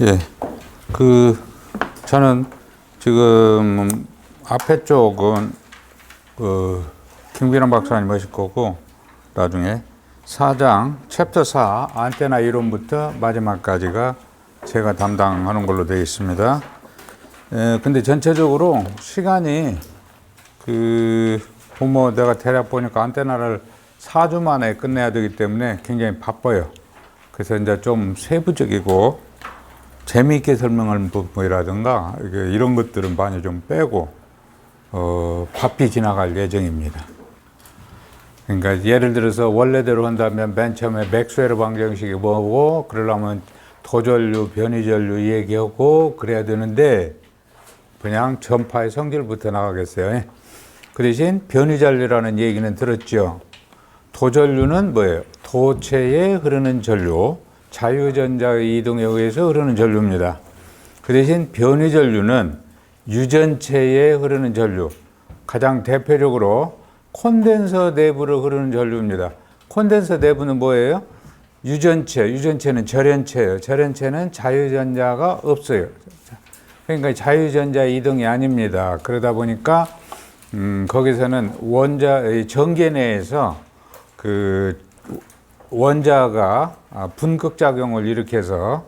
예, 저는 지금 앞에 쪽은 김기남 박사님 하실 거고, 나중에 4장, 챕터 4, 안테나 이론부터 마지막까지가 제가 담당하는 걸로 되어 있습니다. 근데 전체적으로 시간이 내가 대략 보니까 안테나를 4주 만에 끝내야 되기 때문에 굉장히 바빠요. 그래서 이제 좀 세부적이고 재미있게 설명하는 부분이라든가 이런 것들은 많이 좀 빼고 바삐 지나갈 예정입니다. 그러니까 예를 들어서 원래대로 한다면 맨 처음에 맥스웰 방정식이 뭐고, 그러려면 도전류, 변이전류 얘기하고 그래야 되는데 그냥 전파의 성질부터 나가겠어요. 그 대신 변이전류라는 얘기는 들었죠. 도전류는 뭐예요? 도체에 흐르는 전류, 자유전자의 이동에 의해서 흐르는 전류입니다. 그 대신 변이전류는 유전체에 흐르는 전류, 가장 대표적으로 콘덴서 내부로 흐르는 전류입니다. 콘덴서 내부는 뭐예요? 유전체는 절연체예요. 절연체는 자유전자가 없어요. 그러니까 자유전자 이동이 아닙니다. 그러다 보니까 거기서는 전기 내에서 원자가 분극작용을 일으켜서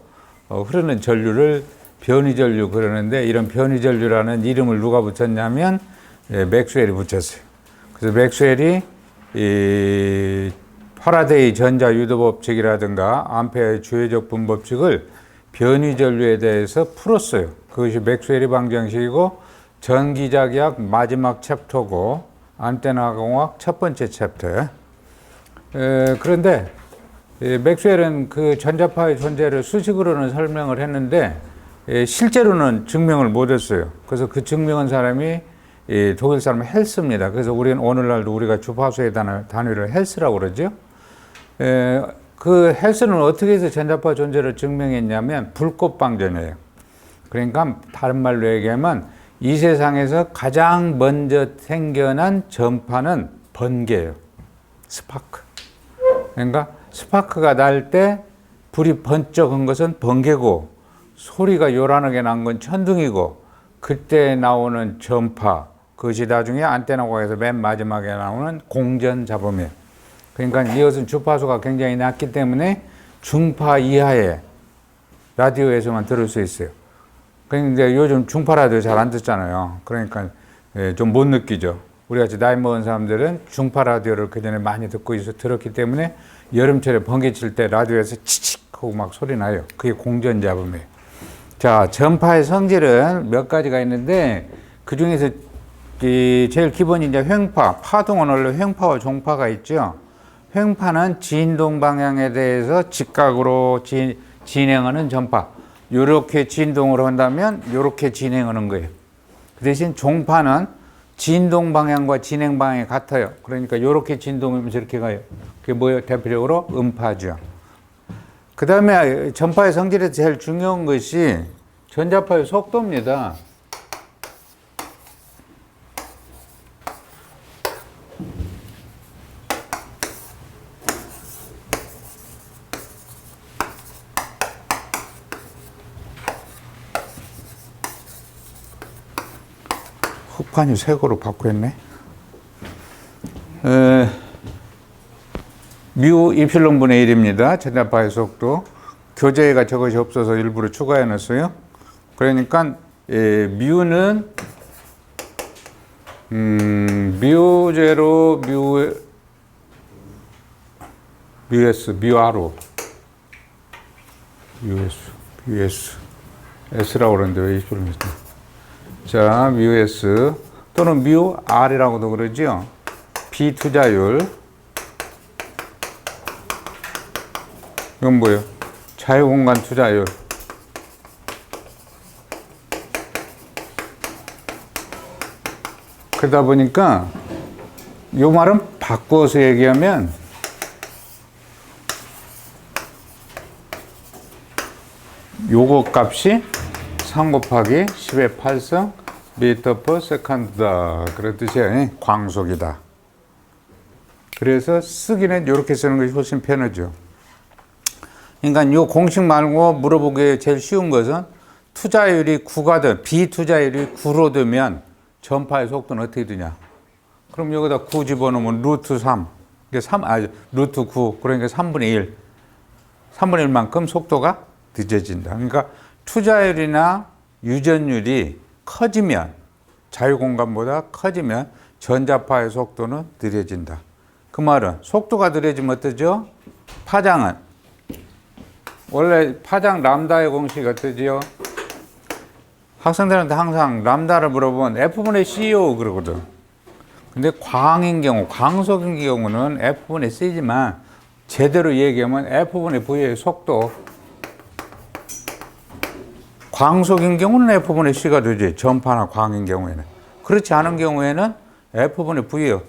흐르는 전류를 변이전류 그러는데, 이런 변이전류라는 이름을 누가 붙였냐면 맥스웰이 붙였어요. 그래서 맥스웰이 파라데이 전자 유도 법칙이라든가 암페어의 주회적 분법칙을 변이전류에 대해서 풀었어요. 그것이 맥스웰의 방정식이고 전기자기학 마지막 챕터고 안테나 공학 첫 번째 챕터. 그런데 맥스웰은 그 전자파의 존재를 수식으로는 설명을 했는데 실제로는 증명을 못했어요. 그래서 그 증명한 사람이 독일 사람 헬스입니다. 그래서 우리는 오늘날도 우리가 주파수의 단위를 헬스라고 그러죠. 그 헬스는 어떻게 해서 전자파 존재를 증명했냐면 불꽃 방전이에요. 그러니까 다른 말로 얘기하면 이 세상에서 가장 먼저 생겨난 전파는 번개예요. 스파크. 그러니까 스파크가 날 때 불이 번쩍한 것은 번개고, 소리가 요란하게 난 건 천둥이고, 그때 나오는 전파, 그것이 나중에 안테나공학에서 맨 마지막에 나오는 공전잡음이에요. 그러니까 이것은 주파수가 굉장히 낮기 때문에 중파 이하의 라디오에서만 들을 수 있어요. 그런데 요즘 중파 라디오 잘 안 듣잖아요. 그러니까 좀 못 느끼죠. 우리같이 나이 먹은 사람들은 중파 라디오를 그전에 많이 들었기 때문에 여름철에 번개 칠 때 라디오에서 치칙 하고 막 소리 나요. 그게 공전잡음이에요. 자, 전파의 성질은 몇 가지가 있는데, 그 중에서 제일 기본이 이제 횡파, 파동은 원래 횡파와 종파가 있죠. 횡파는 진동 방향에 대해서 직각으로 진행하는 전파. 요렇게 진동을 한다면 요렇게 진행하는 거예요. 그 대신 종파는 진동 방향과 진행 방향이 같아요. 그러니까 요렇게 진동하면서 이렇게 가요. 그게 뭐예요? 대표적으로 음파죠. 그 다음에 전파의 성질에서 제일 중요한 것이 전자파의 속도입니다. 흑판이 색으로 바꾸었네. 뮤 이플론 분의 1입니다. 전자파의 속도. 교재가 저것이 없어서 일부러 추가해 놨어요. 그러니까 뮤는 뮤제로 뮤S 뮤R로 뮤S S라고 그러는데 왜 이플론 있지? 자, 뮤S 또는 뮤R이라고도 그러죠. 비투자율. 이건 뭐예요? 자유공간 투자율. 그러다 보니까 요 말은 바꿔서 얘기하면 요거 값이 3 곱하기 10의 8성 미터 퍼 세컨드다. 그런 뜻이에요. 광속이다. 그래서 쓰기는 이렇게 쓰는 것이 훨씬 편하죠. 그러니까 요 공식 말고 물어보기 제일 쉬운 것은 투자율이 9가 비투자율이 9로 되면 전파의 속도는 어떻게 되냐? 그럼 여기다 9 집어넣으면 루트 3. 이게 루트 9. 그러니까 3분의 1. 3분의 1만큼 속도가 늦어진다. 그러니까 투자율이나 유전율이 커지면, 자유공간보다 커지면 전자파의 속도는 느려진다. 그 말은 속도가 느려지면 어떠죠? 파장은 원래 파장 람다의 공식이 어떠지요? 학생들한테 항상 람다를 물어보면 F분의 C요 그러거든. 근데 광인 경우, 광속인 경우는 F분의 C지만 제대로 얘기하면 F분의 V의 속도. 광속인 경우는 F분의 C가 되지. 전파나 광인 경우에는. 그렇지 않은 경우에는 F분의 V예요.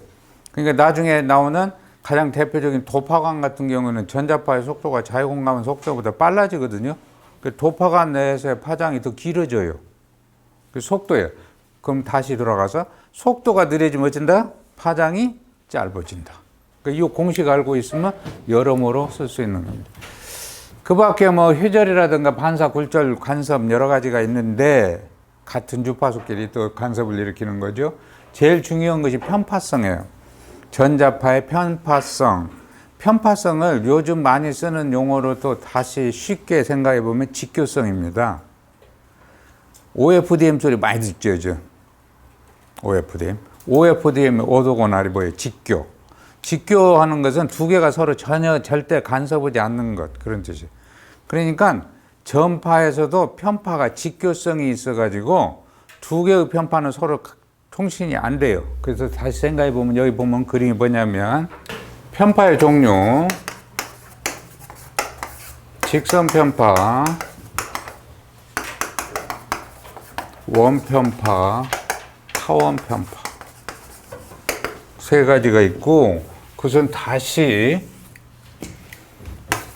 그러니까 나중에 나오는 가장 대표적인 도파관 같은 경우는 전자파의 속도가 자유공간 속도보다 빨라지거든요. 도파관 내에서의 파장이 더 길어져요. 그 속도예요. 그럼 다시 돌아가서 속도가 느려지면 어쩐다? 파장이 짧아진다. 이 공식 알고 있으면 여러모로 쓸 수 있는 겁니다. 그 밖에 뭐 회절이라든가 반사, 굴절, 간섭 여러 가지가 있는데 같은 주파수끼리 또 간섭을 일으키는 거죠. 제일 중요한 것이 편파성이에요. 전자파의 편파성. 편파성을 요즘 많이 쓰는 용어로 또 다시 쉽게 생각해 보면 직교성입니다. OFDM 소리 많이 듣죠, 요즘. OFDM. OFDM, 오도고나리 뭐예요? 직교. 직교하는 것은 두 개가 서로 전혀 절대 간섭하지 않는 것. 그런 뜻이에요. 그러니까 전파에서도 편파가 직교성이 있어가지고 두 개의 편파는 서로 통신이 안 돼요. 그래서 다시 생각해 보면 여기 보면 그림이 뭐냐면 편파의 종류, 직선 편파, 원편파, 타원편파 세 가지가 있고 그것은 다시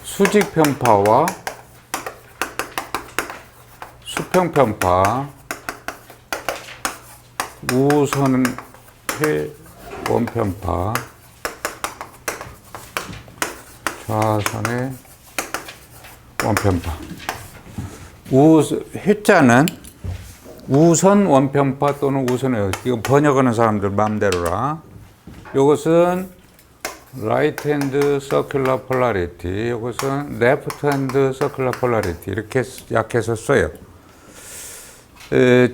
수직편파와 수평편파, 우선의 원편파, 좌선의 원편파. 회자는 우선 원편파 또는 우선의, 이거 번역하는 사람들 마음대로라. 이것은 right hand circular polarity, 이것은 left hand circular polarity 이렇게 약해서 써요.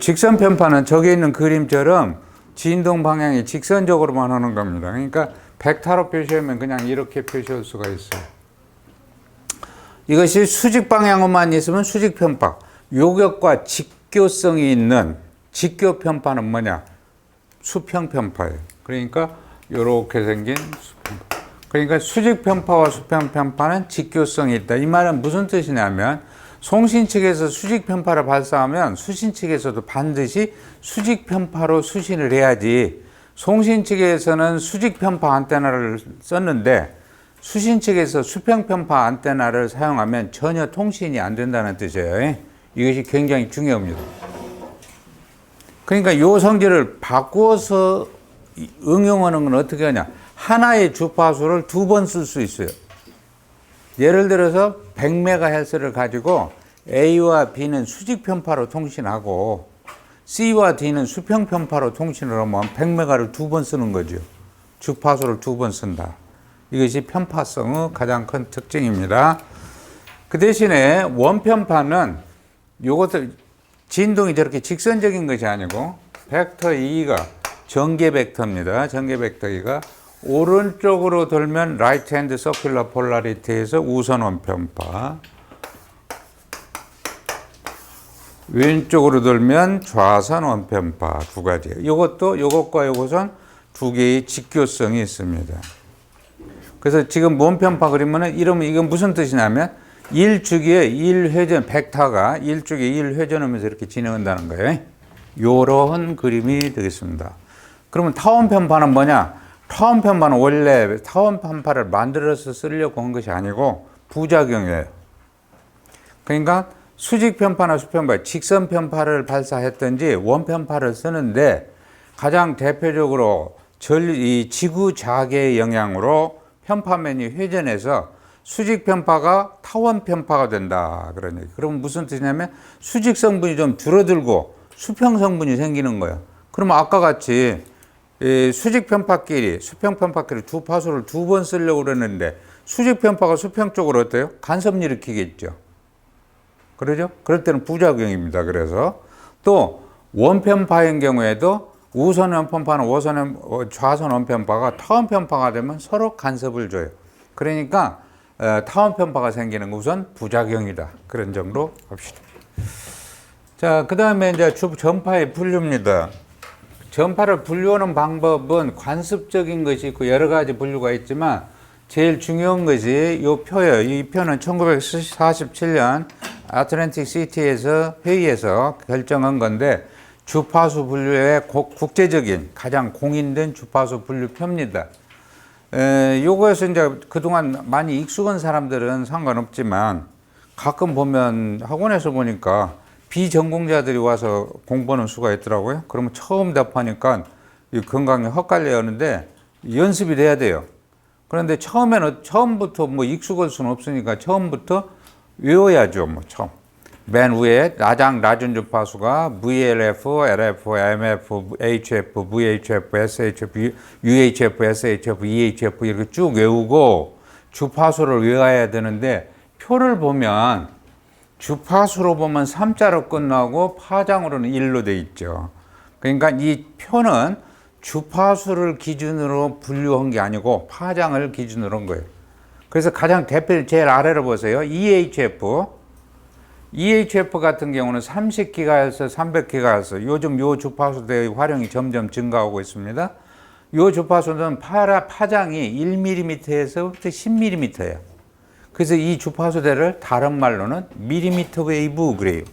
직선 편파는 저기 있는 그림처럼 진동 방향이 직선적으로만 하는 겁니다. 그러니까 벡터로 표시하면 그냥 이렇게 표시할 수가 있어요. 이것이 수직 방향으로만 있으면 수직 편파. 요격과 직교성이 있는 직교 편파는 뭐냐? 수평 편파예요. 그러니까 이렇게 생긴 수평. 그러니까 수직 편파와 수평 편파는 직교성이 있다. 이 말은 무슨 뜻이냐면 송신 측에서 수직 편파를 발사하면 수신 측에서도 반드시 수직 편파로 수신을 해야지. 송신 측에서는 수직 편파 안테나를 썼는데 수신 측에서 수평 편파 안테나를 사용하면 전혀 통신이 안 된다는 뜻이에요. 이것이 굉장히 중요합니다. 그러니까 이 성질을 바꾸어서 응용하는 건 어떻게 하냐? 하나의 주파수를 두 번 쓸 수 있어요. 예를 들어서 100MHz를 가지고 A와 B는 수직 편파로 통신하고 C와 D는 수평 편파로 통신을 하면 100MHz를 두 번 쓰는 거죠. 주파수를 두 번 쓴다. 이것이 편파성의 가장 큰 특징입니다. 그 대신에 원편파는 요것을 진동이 저렇게 직선적인 것이 아니고 벡터 2가 전개 벡터입니다. 전개 벡터 2가 오른쪽으로 돌면 right hand circular polarity에서 우선 원편파, 왼쪽으로 돌면 좌선 원편파 두 가지. 이것도 이것과 이것은 두 개의 직교성이 있습니다. 그래서 지금 원편파 그리면은 이러면 이건 무슨 뜻이냐면 1주기에 1회전 벡터가 1주기에 1회전하면서 이렇게 진행한다는 거예요. 요런 그림이 되겠습니다. 그러면 타원 편파는 뭐냐? 타원 편파는 원래 타원 편파를 만들어서 쓰려고 한 것이 아니고 부작용이에요. 그러니까 수직 편파나 수평파, 직선 편파를 발사했든지 원편파를 쓰는데 가장 대표적으로 이 지구 자개의 영향으로 편파면이 회전해서 수직 편파가 타원 편파가 된다. 그런 얘기. 그럼 무슨 뜻이냐면 수직 성분이 좀 줄어들고 수평 성분이 생기는 거야. 그러면 아까 같이 이 수직 편파끼리, 수평 편파끼리 두 파수를 두 번 쓰려고 그랬는데 수직 편파가 수평 쪽으로 어때요? 간섭 일으키겠죠. 그러죠? 그럴 때는 부작용입니다. 그래서 또 원편파인 경우에도 우선 원편파는 좌선 원편파가 타원 편파가 되면 서로 간섭을 줘요. 그러니까 타원 편파가 생기는 것은 부작용이다. 그런 정도 봅시다. 자, 그 다음에 이제 전파의 분류입니다. 전파를 분류하는 방법은 관습적인 것이 있고 여러 가지 분류가 있지만 제일 중요한 것이 이 표예요. 이 표는 1947년 아틀랜틱 시티에서 회의에서 결정한 건데 주파수 분류의 국제적인 가장 공인된 주파수 분류표입니다. 요거에서 이제 그동안 많이 익숙한 사람들은 상관없지만 가끔 보면 학원에서 보니까 비전공자들이 와서 공부하는 수가 있더라고요. 그러면 처음 답하니까 이 건강이 헛갈려 하는데 연습이 돼야 돼요. 그런데 처음부터 뭐 익숙할 수는 없으니까 처음부터 외워야죠. 뭐 처음. 맨 위에 가장 낮은 주파수가 VLF, LF, MF, HF, VHF, SHF, UHF, SHF, EHF 이렇게 쭉 외우고 주파수를 외워야 되는데 표를 보면 주파수로 보면 3자로 끝나고 파장으로는 1로 돼 있죠. 그러니까 이 표는 주파수를 기준으로 분류한 게 아니고 파장을 기준으로 한 거예요. 그래서 가장 대표 제일 아래로 보세요. EHF 같은 경우는 30GHz, 300GHz. 요즘 요 주파수대의 활용이 점점 증가하고 있습니다. 요 주파수는 파장이 1mm에서부터 10mm예요. 그래서 이 주파수대를 다른 말로는 밀리미터 웨이브 그래요.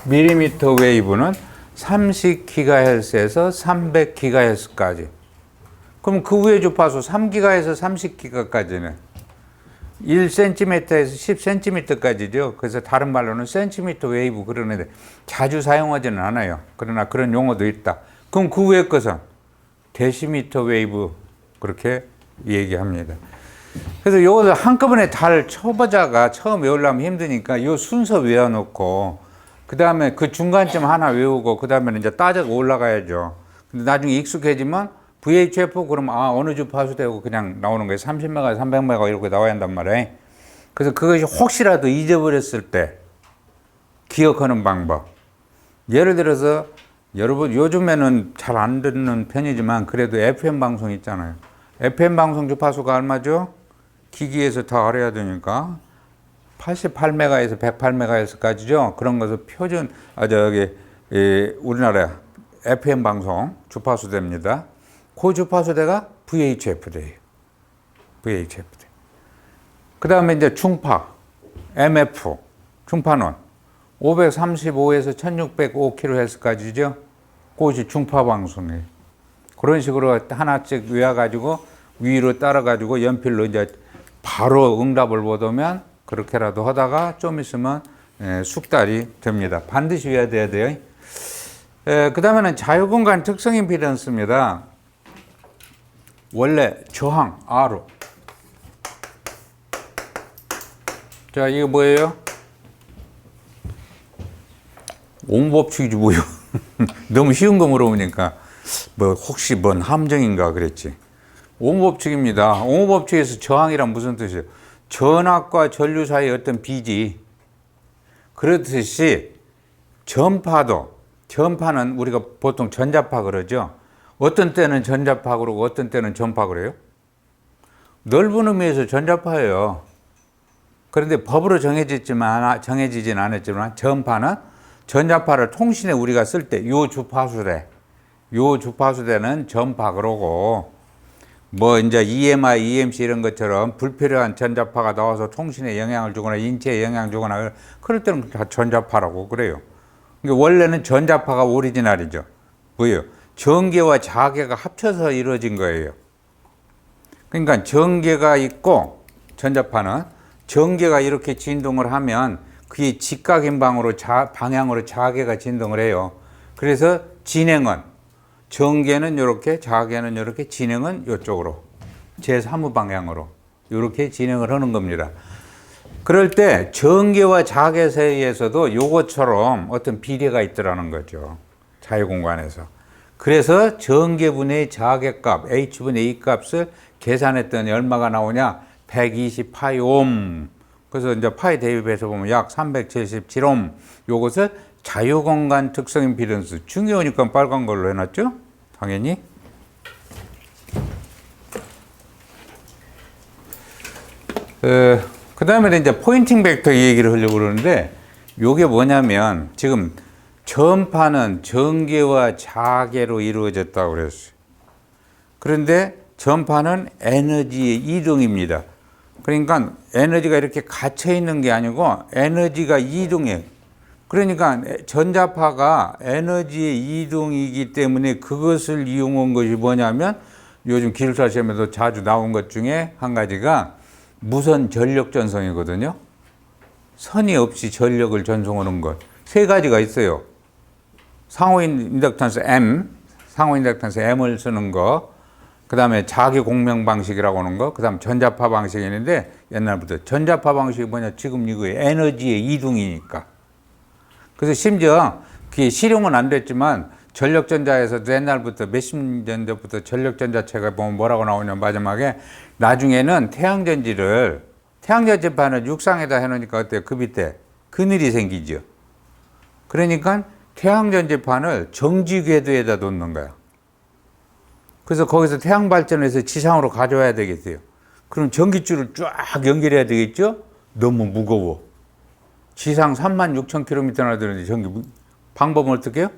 밀리미터 웨이브는 30GHz에서 300GHz까지. 그럼 그 위에 주파수 3GHz에서 30GHz까지는 1cm에서 10cm까지죠. 그래서 다른 말로는 센티미터 웨이브 그러는데 자주 사용하지는 않아요. 그러나 그런 용어도 있다. 그럼 그 위에 것은 데시미터 웨이브 그렇게 얘기합니다. 그래서 이것을 한꺼번에 잘 초보자가 처음 외우려면 힘드니까 이 순서 외워놓고 그 다음에 그 중간쯤 하나 외우고 그 다음에는 이제 따져서 올라가야죠. 근데 나중에 익숙해지면 VHF 그러면 어느 주파수 되고 그냥 나오는 거예요. 30메가, 300메가 이렇게 나와야 한단 말이에요. 그래서 그것이 혹시라도 잊어버렸을 때 기억하는 방법. 예를 들어서 여러분 요즘에는 잘 안 듣는 편이지만 그래도 FM 방송 있잖아요. FM 방송 주파수가 얼마죠? 기기에서 다 알아야 되니까 88메가에서 108메가헤르츠까지죠. 그런 것을 표준 우리나라 FM 방송 주파수대입니다. 그 주파수대가 VHF대예요. VHF대. 그 다음에 이제 중파, MF, 중파는 535에서 1605kHz까지죠. 그것이 중파 방송이에요. 그런 식으로 하나씩 외워가지고 위로 따라가지고 연필로 이제 바로 응답을 못 오면 그렇게라도 하다가 좀 있으면 숙달이 됩니다. 반드시 외워야 돼요. 그 다음에는 자유분간 특성 임피던스입니다. 원래 저항 R로. 자, 이거 뭐예요? 옹법칙이지 뭐요? 너무 쉬운 거 물어보니까 뭐 혹시 뭔 함정인가 그랬지. 옹법칙입니다. 옹법칙에서 저항이란 무슨 뜻이에요? 전압과 전류 사이의 어떤 비지. 그렇듯이 전파는 우리가 보통 전자파 그러죠. 어떤 때는 전자파 그러고 어떤 때는 전파 그래요. 넓은 의미에서 전자파예요. 그런데 법으로 정해지진 않았지만 전파는 전자파를 통신에 우리가 쓸 때 요 주파수대는 전파 그러고 뭐 이제 EMI, EMC 이런 것처럼 불필요한 전자파가 나와서 통신에 영향을 주거나 인체에 영향을 주거나 그럴 때는 다 전자파라고 그래요. 그러니까 원래는 전자파가 오리지널이죠. 뭐예요? 전개와 자개가 합쳐서 이루어진 거예요. 그러니까 전개가 있고 전자파는 전개가 이렇게 진동을 하면 그게 직각인 방향으로 자개가 진동을 해요. 그래서 진행은 전개는 이렇게, 자개는 이렇게, 진행은 이쪽으로, 제3의 방향으로 이렇게 진행을 하는 겁니다. 그럴 때 전개와 자개 사이에서도 요것처럼 어떤 비례가 있더라는 거죠. 자유공간에서. 그래서 전개분의 자개값, h분의 e 값을 계산했더니 얼마가 나오냐? 120파이옴. 그래서 이제 파이 대입해서 보면 약 377옴. 요것을 자유공간 특성 임피던스. 중요하니까 빨간 걸로 해놨죠? 당연히. 그 다음에 이제 포인팅 벡터 얘기를 하려고 그러는데, 요게 뭐냐면, 지금 전파는 전개와 자개로 이루어졌다고 그랬어요. 그런데 전파는 에너지의 이동입니다. 그러니까 에너지가 이렇게 갇혀 있는 게 아니고 에너지가 이동해요. 그러니까 전자파가 에너지의 이동이기 때문에 그것을 이용한 것이 뭐냐면, 요즘 기술사 시험에도 자주 나온 것 중에 한 가지가 무선 전력 전송이거든요. 선이 없이 전력을 전송하는 것. 세 가지가 있어요. 상호 인덕턴스 M, 상호 인덕턴스 M을 쓰는 거, 그 다음에 자기 공명 방식이라고 하는 거, 그 다음 전자파 방식이 있는데, 옛날부터 전자파 방식이 뭐냐? 지금 이거예요. 에너지의 이동이니까. 그래서 심지어 그게 실용은 안 됐지만, 전력전자에서도 옛날부터 몇십 년 전부터 전력전자체가 보면 뭐라고 나오냐, 마지막에 나중에는 태양전지판을 육상에다 해놓으니까 어때요? 그 밑에 그늘이 생기죠. 그러니까 태양전지판을 정지궤도에다 놓는 거야. 그래서 거기서 태양 발전해서 지상으로 가져와야 되겠어요. 그럼 전기줄을 쫙 연결해야 되겠죠? 너무 무거워. 지상 36,000km나 되는데 방법은 어떻게 해요?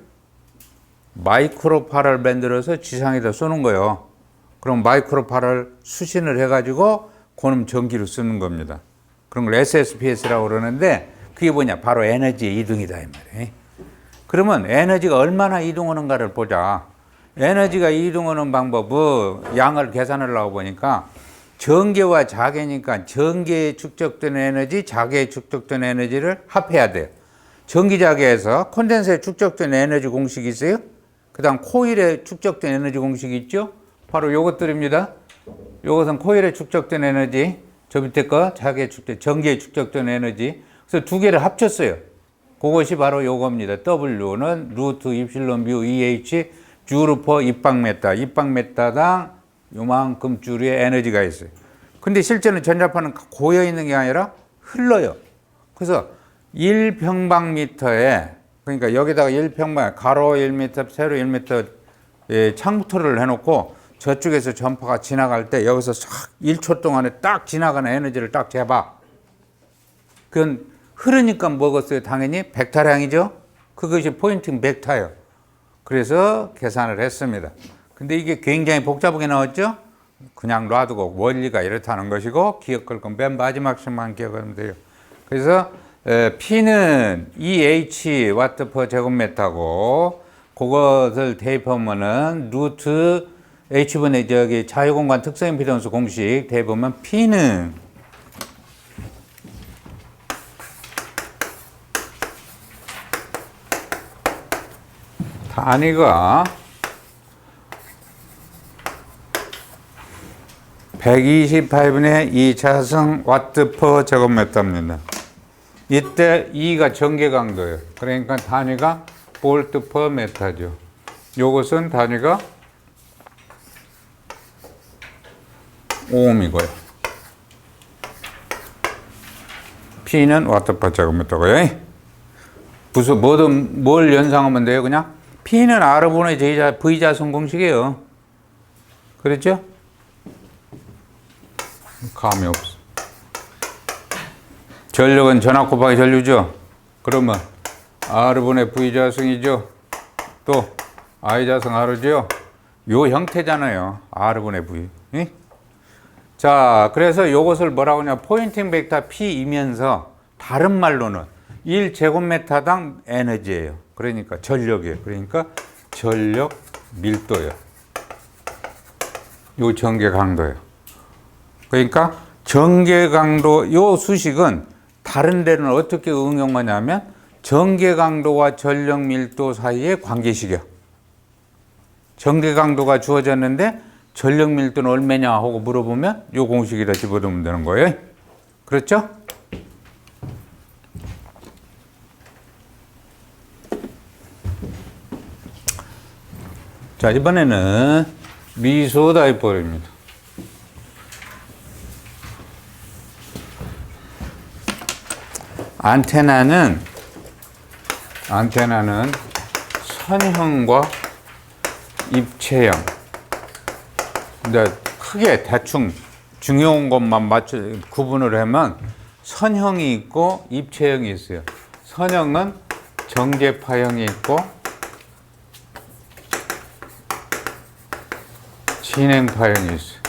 마이크로파를 만들어서 지상에다 쏘는 거예요. 그럼 마이크로파를 수신을 해가지고 그놈 전기로 쓰는 겁니다. 그런 걸 SSPS라고 그러는데, 그게 뭐냐? 바로 에너지의 이동이다 이 말이에요. 그러면 에너지가 얼마나 이동하는가를 보자. 에너지가 이동하는 방법은 양을 계산하려고 보니까 전개와 자개니까 전개에 축적된 에너지, 자개에 축적된 에너지를 합해야 돼요. 전기자개에서 콘덴서에 축적된 에너지 공식이 있어요. 그 다음 코일에 축적된 에너지 공식이 있죠. 바로 요것들입니다. 요것은 코일에 축적된 에너지, 저 밑에 거 자개에 축적, 전기에 축적된 에너지. 그래서 두 개를 합쳤어요. 그것이 바로 요겁니다. W는 루트 입실론 뮤 EH 주르 퍼 입방메타. 입방메타당 요만큼 주류의 에너지가 있어요. 근데 실제는 전자파는 고여 있는 게 아니라 흘러요. 그래서 1평방미터에, 그러니까 여기다가 1평방, 가로 1m, 세로 1m 창부터를 해놓고 저쪽에서 전파가 지나갈 때 여기서 싹 1초 동안에 딱 지나가는 에너지를 딱 재봐. 그건 흐르니까 먹었어요. 당연히 벡터량이죠. 그것이 포인팅 벡터예요. 그래서 계산을 했습니다. 근데 이게 굉장히 복잡하게 나왔죠. 그냥 놔두고 원리가 이렇다는 것이고, 기억할 건 맨 마지막씩만 기억하면 돼요. 그래서 P는 EH 와트 퍼 제곱미터고, 그것을 대입하면은 루트 H분의 저기 자유공간 특성 임피던스 공식 대입하면 P는 단위가 128분의 2차승 와트 퍼 제곱미터입니다. 이때 E가 전개 강도예요. 그러니까 단위가 볼트 퍼 메타죠. 요것은 단위가 오음이고요. P는 와트 퍼 제곱미터고요. 무슨 뭐든 뭘 연상하면 돼요. 그냥 P는 R분의 V자승 공식이에요. 그렇죠? 감이 없어. 전력은 전압 곱하기 전류죠. 그러면 R분의 V자승이죠. 또 I자승 R죠. 요 형태잖아요. R분의 V. 응? 자, 그래서 요것을 뭐라고 하냐, 포인팅 벡터 P이면서 다른 말로는 1제곱미터당 에너지예요. 그러니까 전력이에요. 그러니까 전력 밀도예요. 요 전개 강도예요. 그러니까 전개 강도, 요 수식은 다른 데는 어떻게 응용하냐면, 전개 강도와 전력 밀도 사이의 관계식이야. 전기 강도가 주어졌는데 전력 밀도는 얼마냐 하고 물어보면 요 공식에다 집어넣으면 되는 거예요. 그렇죠? 자, 이번에는 미소 다이폴입니다. 안테나는 선형과 입체형. 근데 크게 대충 중요한 것만 구분을 하면 선형이 있고 입체형이 있어요. 선형은 정제파형이 있고 진행파형이 있어요.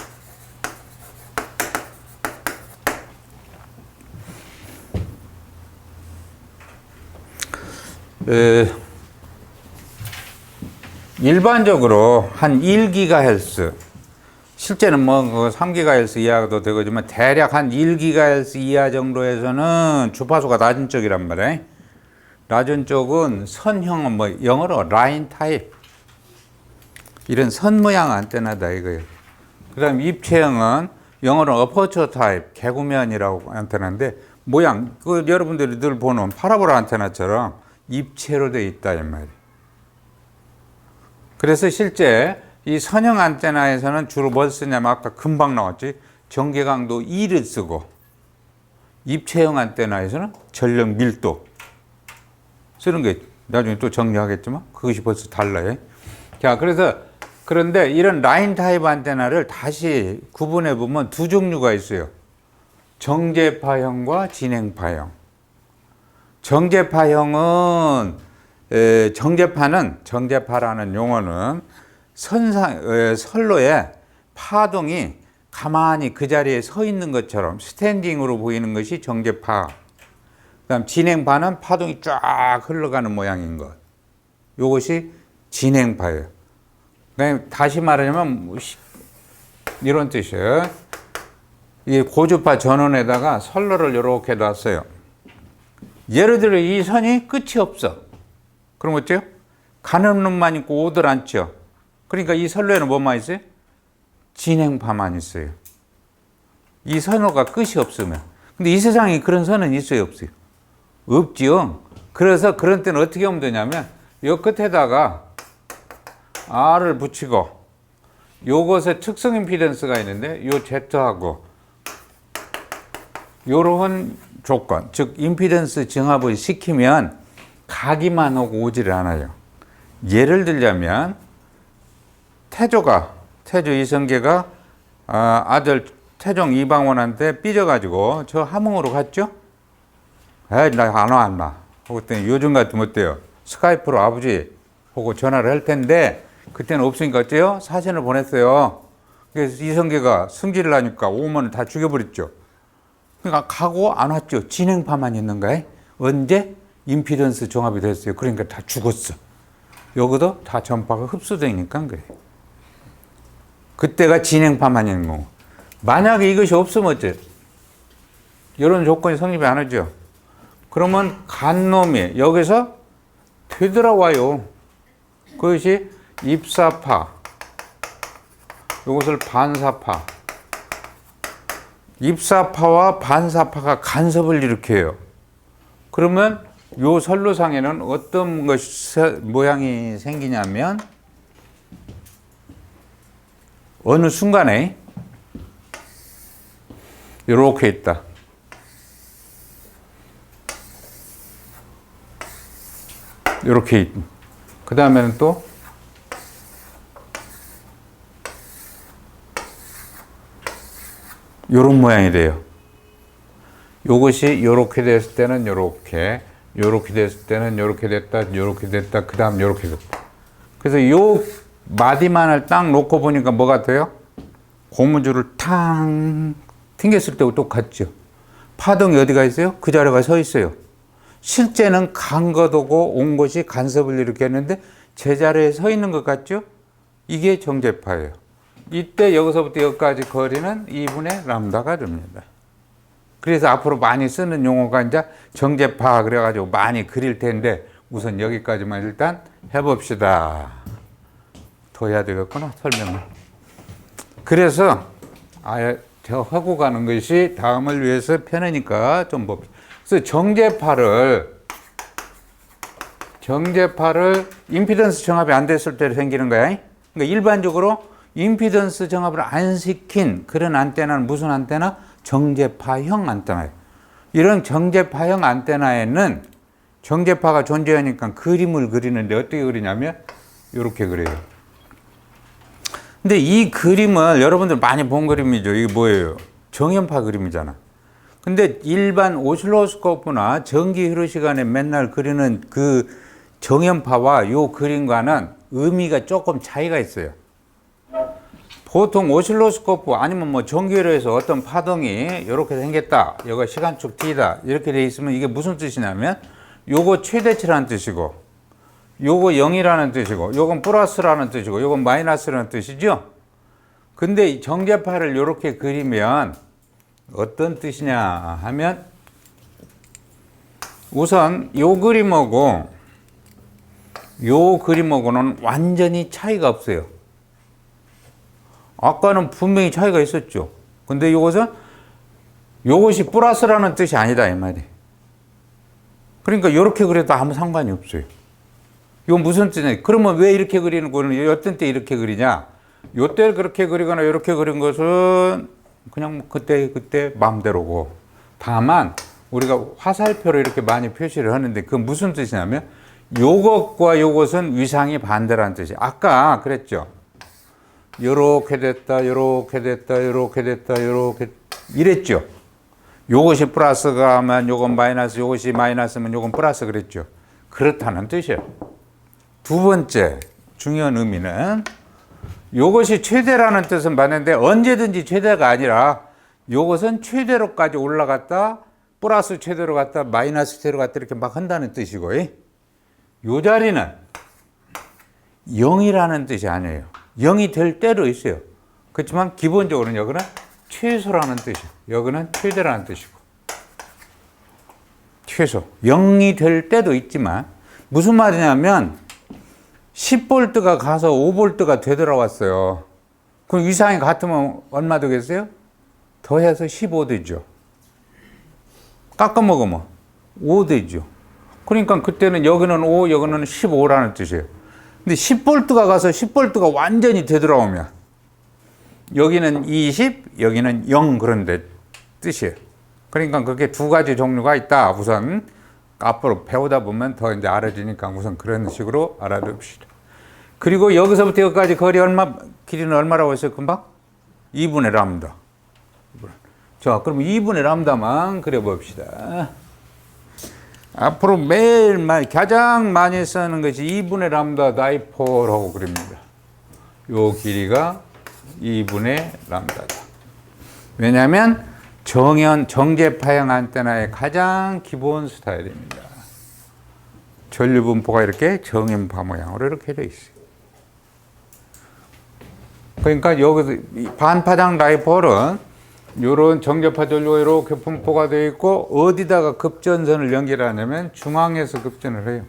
일반적으로 한 1GHz, 실제는 뭐 3GHz 이하도 되거지만 대략 한 1GHz 이하 정도에서는 주파수가 낮은 쪽이란 말이에요. 낮은 쪽은 선형은 뭐 영어로 라인 타입, 이런 선 모양 안테나다 이거예요. 그 다음 입체형은 영어로 어퍼처 타입, 개구면이라고 안테나인데 모양, 여러분들이 늘 보는 파라보라 안테나처럼 입체로 되어 있다 이 말이에요. 그래서 실제 이 선형 안테나에서는 주로 뭘 쓰냐면 아까 금방 나왔지, 전기 강도 2를 쓰고, 입체형 안테나에서는 전력 밀도 쓰는 게 나중에 또 정리하겠지만 그것이 벌써 달라요. 자, 그런데 이런 라인 타입 안테나를 다시 구분해 보면 두 종류가 있어요. 정제파형과 진행파형. 정제파라는 용어는 선로에 파동이 가만히 그 자리에 서 있는 것처럼 스탠딩으로 보이는 것이 정제파. 그다음 진행파는 파동이 쫙 흘러가는 모양인 것. 이것이 진행파예요. 그러니까 다시 말하자면 이런 뜻이에요. 이 고주파 전원에다가 선로를 이렇게 놨어요. 예를 들어 이 선이 끝이 없어. 그럼 어때요? 가는 놈만 있고 오들 않죠. 그러니까 이 선로에는 뭐만 있어요? 진행파만 있어요. 이 선로가 끝이 없으면. 근데 이 세상에 그런 선은 있어요, 없어요? 없지요. 그래서 그런 때는 어떻게 하면 되냐면 이 끝에다가 R을 붙이고 요것에 특성 임피던스가 있는데 요 Z하고 요런 조건, 즉 임피던스 증합을 시키면 가기만 하고 오지를 않아요. 예를 들자면 태조 이성계가 아들 태종 이방원한테 삐져가지고 저 함흥으로 갔죠. 나 안 와. 그랬더니 요즘 같으면 어때요? 스카이프로 아버지 보고 전화를 할 텐데 그때는 없으니까 어때요? 사진을 보냈어요. 그래서 이성계가 승질을 하니까 오면 다 죽여버렸죠. 그러니까 가고 안 왔죠. 진행파만 있는 거예요. 언제? 임피던스 종합이 됐어요. 그러니까 다 죽었어. 여기도 다 전파가 흡수되니까 그래요. 그때가 진행파만 있는 거고. 만약에 이것이 없으면 어때요? 이런 조건이 성립이 안 하죠. 그러면 간 놈이 여기서 되돌아와요. 그것이 입사파, 이것을 반사파. 입사파와 반사파가 간섭을 일으켜요. 그러면 요 선로상에는 어떤 모양이 생기냐면 어느 순간에 이렇게 있다. 이렇게 그 다음에는 또 요런 모양이 돼요. 요것이 요렇게 됐을 때는 요렇게 됐을 때는 요렇게 됐다, 그 다음 요렇게 됐다. 그래서 요 마디만을 딱 놓고 보니까 뭐 같아요? 고무줄을 탕 튕겼을 때하고 똑같죠. 파동이 어디가 있어요? 그 자리가 서 있어요. 실제는 간 것하고 온 것이 간섭을 일으켰는데 제자리에 서 있는 것 같죠? 이게 정제파예요. 이때 여기서부터 여기까지 거리는 2분의 람다가 됩니다. 그래서 앞으로 많이 쓰는 용어가 이제 정제파 그래가지고 많이 그릴 텐데 우선 여기까지만 일단 해봅시다. 더 해야 되겠구나, 설명을. 그래서 아예 저 하고 가는 것이 다음을 위해서 편하니까 좀 봅시다. 그래서 정제파를 임피던스 정합이 안 됐을 때 생기는 거야. 그러니까 일반적으로 임피던스 정합을 안 시킨 그런 안테나는 무슨 안테나? 정제파형 안테나예요. 이런 정제파형 안테나에는 정제파가 존재하니까 그림을 그리는데 어떻게 그리냐면 이렇게 그려요. 근데 이 그림을 여러분들 많이 본 그림이죠. 이게 뭐예요? 정연파 그림이잖아. 근데 일반 오실로스코프나 전기 흐르 시간에 맨날 그리는 그 정연파와 요 그림과는 의미가 조금 차이가 있어요. 보통 오실로스코프 아니면 뭐 전기회로에서 어떤 파동이 이렇게 생겼다. 이거 시간축 T다. 이렇게 돼 있으면 이게 무슨 뜻이냐면 요거 최대치라는 뜻이고 요거 0이라는 뜻이고 요건 플러스라는 뜻이고 요건 마이너스라는 뜻이죠. 근데 이 정제파를 이렇게 그리면 어떤 뜻이냐 하면 우선 요 그림하고는 완전히 차이가 없어요. 아까는 분명히 차이가 있었죠. 근데 요것이 플러스라는 뜻이 아니다 이 말이에요. 그러니까 이렇게 그려도 아무 상관이 없어요. 이건 무슨 뜻이냐? 그러면 왜 이렇게 그리는 거는 어떤 때 이렇게 그리냐? 요때 그렇게 그리거나 이렇게 그린 것은 그냥 그때 마음대로고. 다만 우리가 화살표로 이렇게 많이 표시를 하는데 그건 무슨 뜻이냐면 요것과 요것은 위상이 반대라는 뜻이에요. 아까 그랬죠. 요렇게 됐다, 요렇게 됐다, 요렇게 됐다, 요렇게 이랬죠. 요것이 플러스가 하면 요건 마이너스, 요것이 마이너스면 요건 플러스 그랬죠. 그렇다는 뜻이에요. 두 번째 중요한 의미는 요것이 최대라는 뜻은 맞는데 언제든지 최대가 아니라 요것은 최대로까지 올라갔다 플러스 최대로 갔다 마이너스 최대로 갔다 이렇게 막 한다는 뜻이고 요 자리는 0이라는 뜻이 아니에요. 0이 될 때도 있어요. 그렇지만 기본적으로는 여기는 최소라는 뜻이에요. 여기는 최대라는 뜻이고 최소 0이 될 때도 있지만 무슨 말이냐면 10V가 가서 5V가 되돌아왔어요. 그럼 위상이 같으면 얼마 되겠어요? 더해서 15 되죠. 깎아 먹으면 5 되죠. 그러니까 그때는 여기는 5, 여기는 15라는 뜻이에요. 근데 10V가 가서 10V가 완전히 되돌아오면 여기는 20, 여기는 0 그런데 뜻이에요. 그러니까 그게 두 가지 종류가 있다. 우선 앞으로 배우다 보면 더 이제 알아지니까 우선 그런 식으로 알아둡시다. 그리고 여기서부터 여기까지 거리 길이는 얼마라고 했어요? 금방? 2분의 람다. 자, 그럼 2분의 람다만 그려봅시다. 앞으로 매일 가장 많이 쓰는 것이 2분의 람다 다이폴하고 그립니다. 요 길이가 2분의 람다다. 왜냐하면 정제파형 안테나의 가장 기본 스타일입니다. 전류 분포가 이렇게 정연파 모양으로 이렇게 되어 있어요. 그러니까 여기서 반파장 다이폴은 이런 정제파 전류가 이렇게 분포가 되어 있고 어디다가 급전선을 연결하냐면 중앙에서 급전을 해요.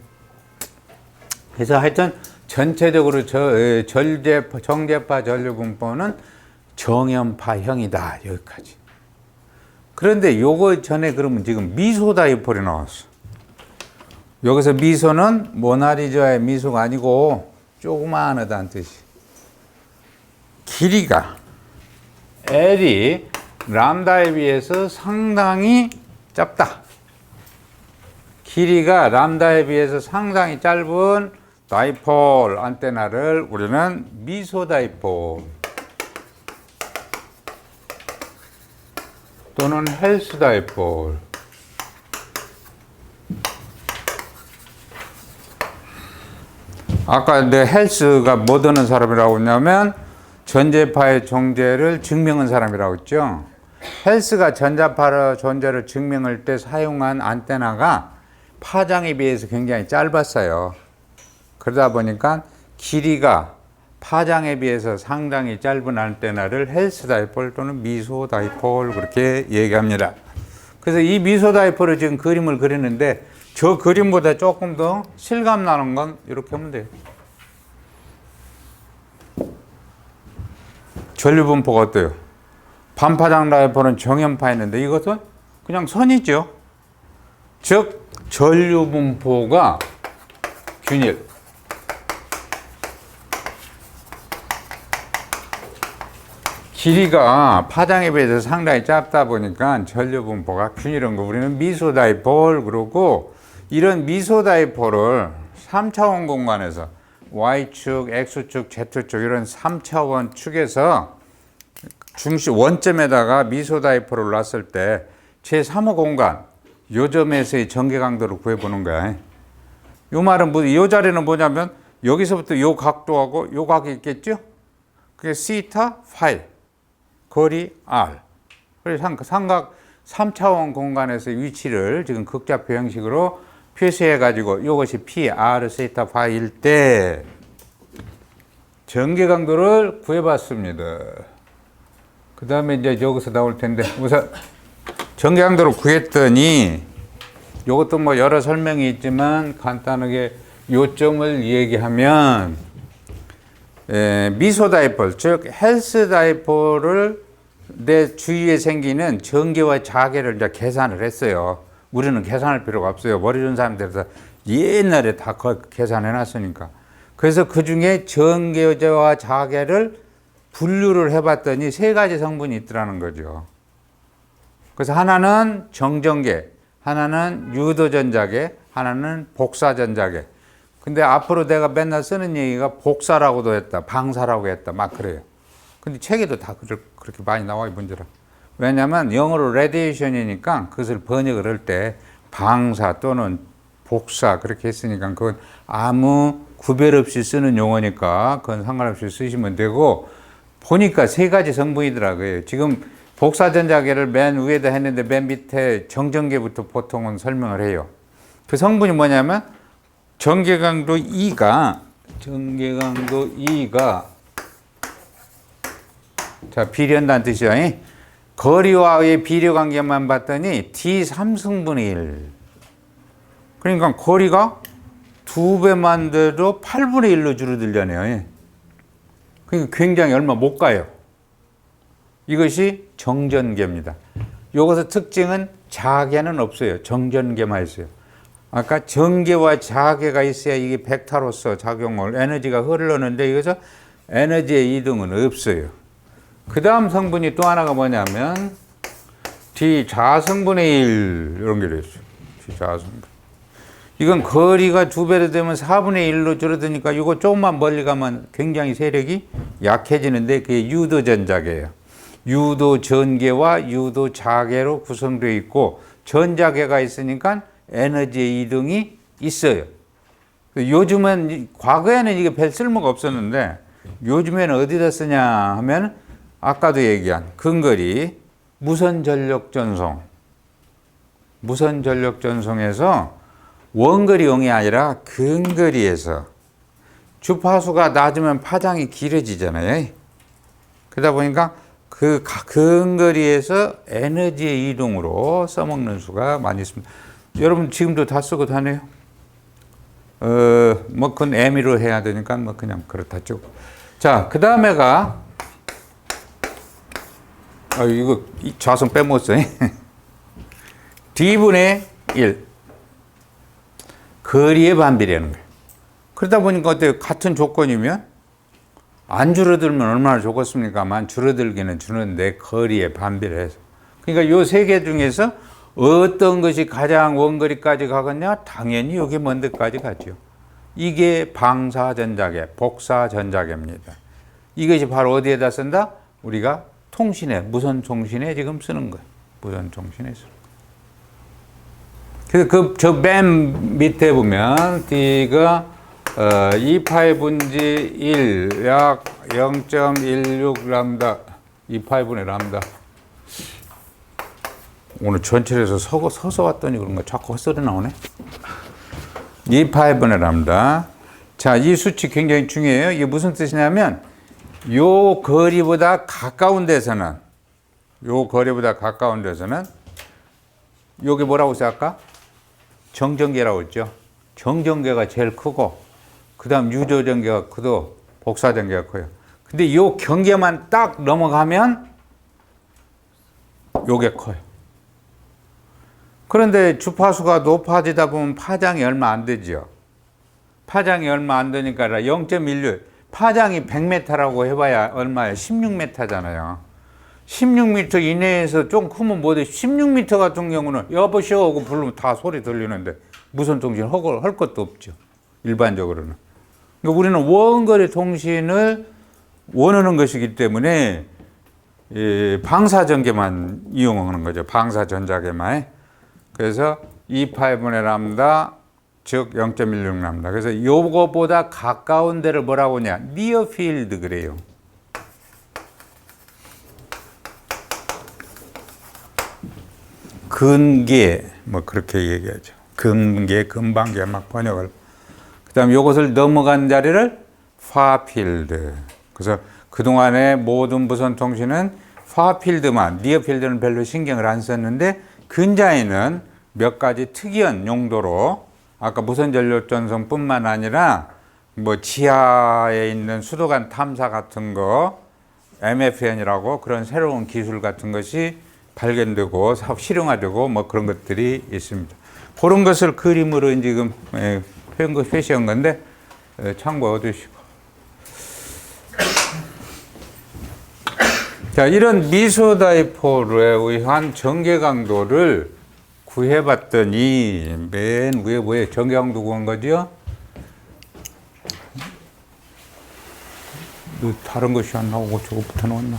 그래서 하여튼 전체적으로 정제파 전류 분포는 정연파형이다. 여기까지. 그런데 요거 전에 그러면 지금 미소 다이폴이 나왔어. 여기서 미소는 모나리자의 미소가 아니고 조그마하다는 뜻이. 길이가 L이 람다에 비해서 상당히 짧다. 길이가 람다에 비해서 상당히 짧은 다이폴 안테나를 우리는 미소 다이폴 또는 헬스 다이폴 아까 내 헬스가 뭐 드는 사람이라고 했냐면 전제파의 존재를 증명한 사람이라고 했죠. 헬스가 전자파의 존재를 증명할 때 사용한 안테나가 파장에 비해서 굉장히 짧았어요. 그러다 보니까 길이가 파장에 비해서 상당히 짧은 안테나를 헬스 다이폴 또는 미소 다이폴 그렇게 얘기합니다. 그래서 이 미소 다이폴을 지금 그림을 그리는데 저 그림보다 조금 더 실감 나는 건 이렇게 하면 돼요. 전류분포가 어때요? 반파장 다이폴은 정연파 있는데 이것은 그냥 선이죠. 즉 전류분포가 균일. 길이가 파장에 비해서 상당히 짧다 보니까 전류분포가 균일한 거 우리는 미소 다이폴 그러고, 이런 미소 다이폴을 3차원 공간에서 Y축, X축, Z축 이런 3차원 축에서 중심 원점에다가 미소 다이폴을 놨을 때 제3호 공간 요 점에서의 전개 강도를 구해보는 거야. 요 말은 요 자리는 뭐냐면 여기서부터 요 각도하고 요 각이 있겠죠? 그게 시타, 파이, 거리 R. 그래서 삼각 3차원 공간에서의 위치를 지금 극좌표 형식으로 표시해 가지고 이것이 P, R, 세타, 파일 때 전개 강도를 구해 봤습니다. 그 다음에 이제 여기서 나올 텐데, 우선 전개 강도를 구했더니 이것도 뭐 여러 설명이 있지만 간단하게 요점을 얘기하면, 미소 다이폴, 즉 헬스 다이폴을 내 주위에 생기는 전개와 자개를 이제 계산을 했어요. 우리는 계산할 필요가 없어요. 머리 좋은 사람들은 옛날에 다 계산해 놨으니까. 그래서 그 중에 전개와 자개를 분류를 해봤더니 세 가지 성분이 있더라는 거죠. 그래서 하나는 정전계, 하나는 유도전자계, 하나는 복사전자계. 근데 앞으로 내가 맨날 쓰는 얘기가 복사라고도 했다, 방사라고 했다, 막 그래요. 근데 책에도 다 그렇게 많이 나와요, 문제라. 왜냐면 영어로 레디에이션이니까 그것을 번역을 할 때 방사 또는 복사 그렇게 했으니까 그건 아무 구별 없이 쓰는 용어니까 그건 상관없이 쓰시면 되고, 보니까 세 가지 성분이더라고요. 지금 복사전자계를 맨 위에다 했는데 맨 밑에 정전계부터 보통은 설명을 해요. 그 성분이 뭐냐면 전개강도 E가 자, 비례한다는 뜻이죠. 거리와의 비례 관계만 봤더니 D3승분의 1. 그러니까 거리가 2배만 돼도 8분의 1로 줄어들려네요. 그러니까 굉장히 얼마 못 가요. 이것이 정전계입니다. 이것의 특징은 자계는 없어요. 정전계만 있어요. 아까 전계와 자계가 있어야 이게 벡터로서 작용을, 에너지가 흐르는데 여기서 에너지의 이동은 없어요. 그 다음 성분이 또 하나가 뭐냐면 D자성분의 1 이런 게 있어요. D자성분. 이건 거리가 2배로 되면 4분의 1로 줄어드니까 이거 조금만 멀리 가면 굉장히 세력이 약해지는데 그게 유도전자계예요. 유도전계와 유도자계로 구성되어 있고 전자계가 있으니까 에너지의 이동이 있어요. 요즘은, 과거에는 이게 별 쓸모가 없었는데 요즘에는 어디다 쓰냐 하면 아까도 얘기한 근거리, 무선전력전송. 무선전력전송에서 원거리용이 아니라 근거리에서 주파수가 낮으면 파장이 길어지잖아요. 그러다 보니까 그 근거리에서 에너지의 이동으로 써먹는 수가 많이 있습니다. 여러분 지금도 다 쓰고 다녀요? 뭐 그건 애미로 해야 되니까 뭐 그냥 그렇다 쭉. 자, 그 다음에가 이거 좌선 빼먹었어요. D분의 1. 거리의 반비례하는 거예요. 그러다 보니까 어때요? 같은 조건이면 안 줄어들면 얼마나 좋겠습니까만 줄어들기는 주는데 거리의 반비례해서. 그러니까 요 세 개 중에서 어떤 것이 가장 원거리까지 가겠냐? 당연히 여기 먼 데까지 가죠. 이게 방사전자계, 복사전자계입니다. 이것이 바로 어디에다 쓴다? 우리가 통신에, 무선통신에 지금 쓰는 거예요. 무선통신에 쓰는 거예요. 그래서 저 맨 밑에 보면 D가 2파이 분지 1, 약 0.16 람다, 2파이 분의 람다. 오늘 전철에서 서서 왔더니 그런가 자꾸 헛소리 나오네. 2파이 분의 람다. 자, 이 수치 굉장히 중요해요. 이게 무슨 뜻이냐면 요 거리보다 가까운 데서는 여기 뭐라고 했어요 아까? 정전계라고 했죠. 정전계가 제일 크고 그 다음 유도전계가 크고 복사전계가 커요. 근데 요 경계만 딱 넘어가면 요게 커요. 그런데 주파수가 높아지다 보면 파장이 얼마 안 되죠. 파장이 얼마 안 되니까 0.16, 파장이 100m라고 해봐야 얼마예요? 16m잖아요. 16m 이내에서 좀 크면 뭐돼? 16m 같은 경우는 여보시오 하고 부르면 다 소리 들리는데 무선 통신 할 것도 없죠. 일반적으로는. 그러니까 우리는 원거리 통신을 원하는 것이기 때문에 방사전개만 이용하는 거죠. 방사전자계만. 그래서 2파이분의 람다 즉 0.16 람다. 그래서 요거보다 가까운 데를 뭐라고 하냐? 니어 필드 그래요. 근계 뭐 그렇게 얘기하죠. 근계, 근방계 막 번역을. 그다음 요것을 넘어간 자리를 파필드. 그래서 그동안의 모든 무선 통신은 파필드만, 니어 필드는 별로 신경을 안 썼는데 근자에는 몇 가지 특이한 용도로 아까 무선 전력 전송뿐만 아니라 뭐 지하에 있는 수도관 탐사 같은 거 MFN이라고 그런 새로운 기술 같은 것이 발견되고 실용화되고 뭐 그런 것들이 있습니다. 그런 것을 그림으로 지금 표시한 건데 참고해 두시고. 자, 이런 미소다이폴에 의한 전개 강도를 구해봤더니 맨 위에 뭐예요? 전개 강도 구한 거죠? 다른 것이 안 나오고 저거 붙여놓았나?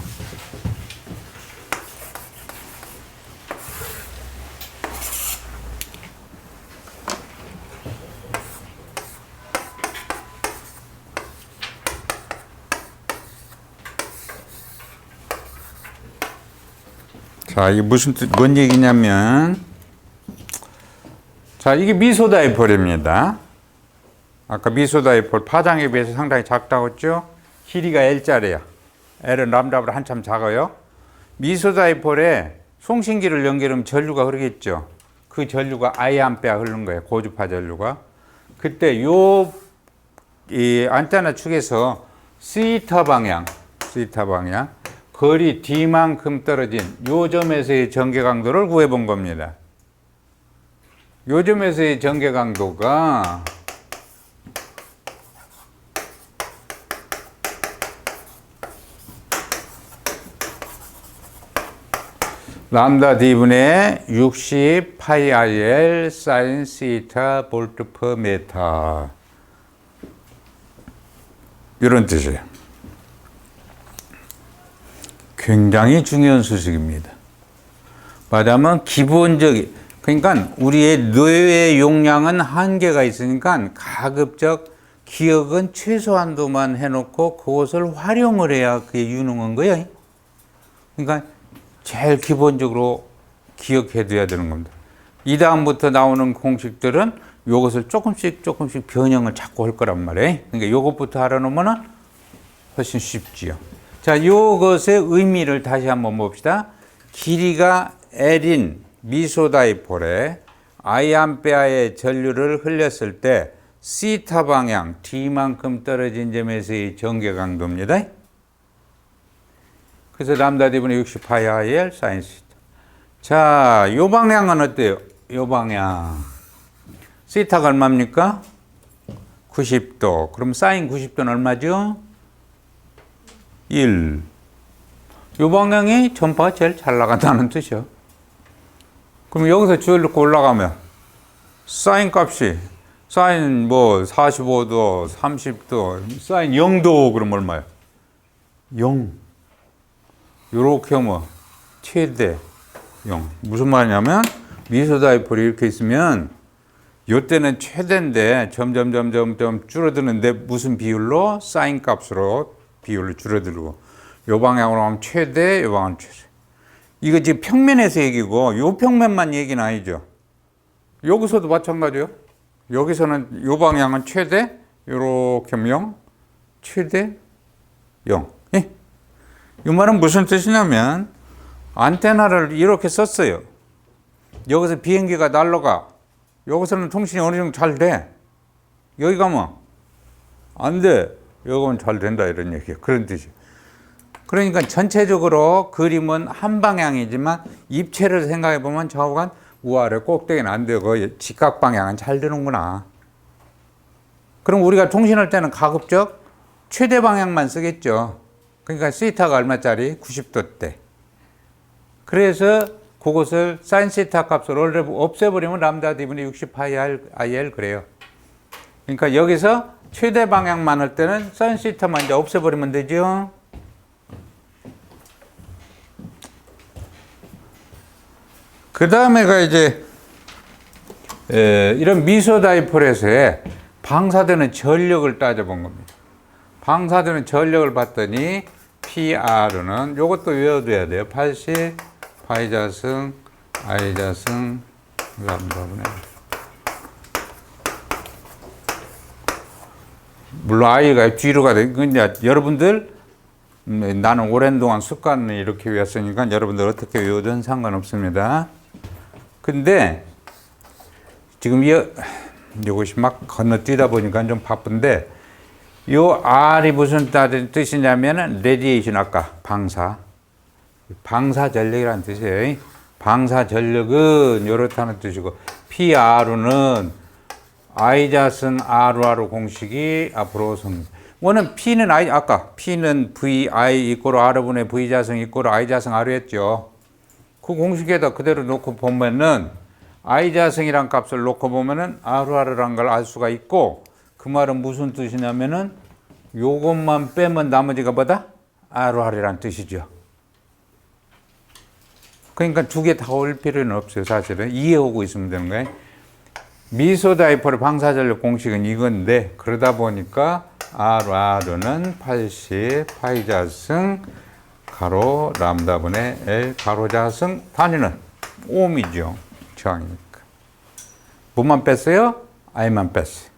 자, 이게 뭔 얘기냐면, 자, 이게 미소다이폴입니다. 아까 미소다이폴 파장에 비해서 상당히 작다고 했죠? 길이가 L자래요. L은 람다보다 한참 작아요. 미소다이폴에 송신기를 연결하면 전류가 흐르겠죠. 그 전류가 I암페어 흐르는 거예요. 고주파 전류가. 그때 이 안테나 축에서 시타 방향, 거리 D만큼 떨어진 요 점에서의 전개 강도를 구해 본 겁니다. 요 점에서의 전개 강도가 람다 D분의 60 파이 RL 사인 시타 볼트 퍼 메타 이런 뜻이에요. 굉장히 중요한 수식입니다. 말하자면 기본적인, 그러니까 우리의 뇌의 용량은 한계가 있으니까 가급적 기억은 최소한도만 해놓고 그것을 활용을 해야 그게 유능한 거예요. 그러니까 제일 기본적으로 기억해둬야 되는 겁니다. 이 다음부터 나오는 공식들은 이것을 조금씩 변형을 자꾸 할 거란 말이에요. 그러니까 이것부터 알아놓으면 훨씬 쉽지요. 자, 이것의 의미를 다시 한번 봅시다. 길이가 L인 미소다이폴에 I암페어의 전류를 흘렸을 때 시타 방향 D만큼 떨어진 점에서의 전개 강도입니다. 그래서 람다 D분의 60 파이 RL 사인 시타. 자, 요 방향은 어때요? 요 방향. 시타가 얼마입니까? 90도. 그럼 사인 90도는 얼마죠? 1. 요 방향이 전파가 제일 잘 나간다는 뜻이요. 그럼 여기서 쭉 이렇게 올라가면 사인 값이 사인 뭐 45도, 30도, 사인 0도 그럼 얼마예요? 0. 요렇게 하면 최대 0. 무슨 말이냐면 미소다이폴이 이렇게 있으면 요때는 최대인데 점점 줄어드는데 무슨 비율로? 사인 값으로 비율로 줄어들고 요 방향으로 하면 최대, 요 방향은 최대. 이거 지금 평면에서 얘기고 요 평면만 얘기는 아니죠. 여기서도 마찬가지예요. 여기서는 요 방향은 최대, 요렇게 하면 0, 최대 0. 예? 이 말은 무슨 뜻이냐면 안테나를 이렇게 썼어요. 여기서 비행기가 날아가. 여기서는 통신이 어느 정도 잘 돼. 여기 가면 안 돼. 여기 가면 잘 된다 이런 얘기예요. 그런 뜻이에요. 그러니까 전체적으로 그림은 한 방향이지만 입체를 생각해 보면 좌우간 우아래 꼭대기는 안 되고 직각 방향은 잘 되는구나. 그럼 우리가 통신할 때는 가급적 최대 방향만 쓰겠죠. 그러니까 시타가 얼마짜리? 90도대. 그래서 그것을 사인 시타 값을 없애버리면 람다 d분의 60 파이 IL 그래요. 그러니까 여기서 최대 방향만 할 때는 사인 시타만 이제 없애버리면 되죠. 그 다음에가 이제 이런 미소 다이폴에서의 방사되는 전력을 따져본 겁니다. 방사되는 전력을 봤더니 PR는 이것도 외워둬야 돼요. 80 파이 자승 I 자승 람다분의 물론 I가 뒤로 가야 돼. 여러분들 나는 오랜 동안 습관을 이렇게 외웠으니까 여러분들 어떻게 외우든 상관없습니다. 근데 지금 이것이 막 건너뛰다 보니까 좀 바쁜데 요 R이 무슨 뜻이냐면은 레디에이션 아까 방사 전력이라는 뜻이에요. 방사 전력은 이렇다는 뜻이고 PR는 I 자승 RR 공식이 앞으로 섭니다. 원은 P는 I 아까 P는 VI 이꼬르 R분의 V 자승 이꼬르 I 자승 R 했죠. 그 공식에다 그대로 놓고 보면은 I 자승이란 값을 놓고 보면은 RR란 걸 알 수가 있고 그 말은 무슨 뜻이냐면은 요것만 빼면 나머지가 뭐다? RR이란 뜻이죠. 그러니까 두 개 다 올 필요는 없어요. 사실은 이해하고 있으면 되는 거예요. 미소 다이폴의 방사전력 공식은 이건데 그러다 보니까 RR는 80 파이 자승 가로 람다분의 L 가로 자승 단위는 옴이죠. 저항이니까. 뭐만 뺐어요? I만 뺐어요.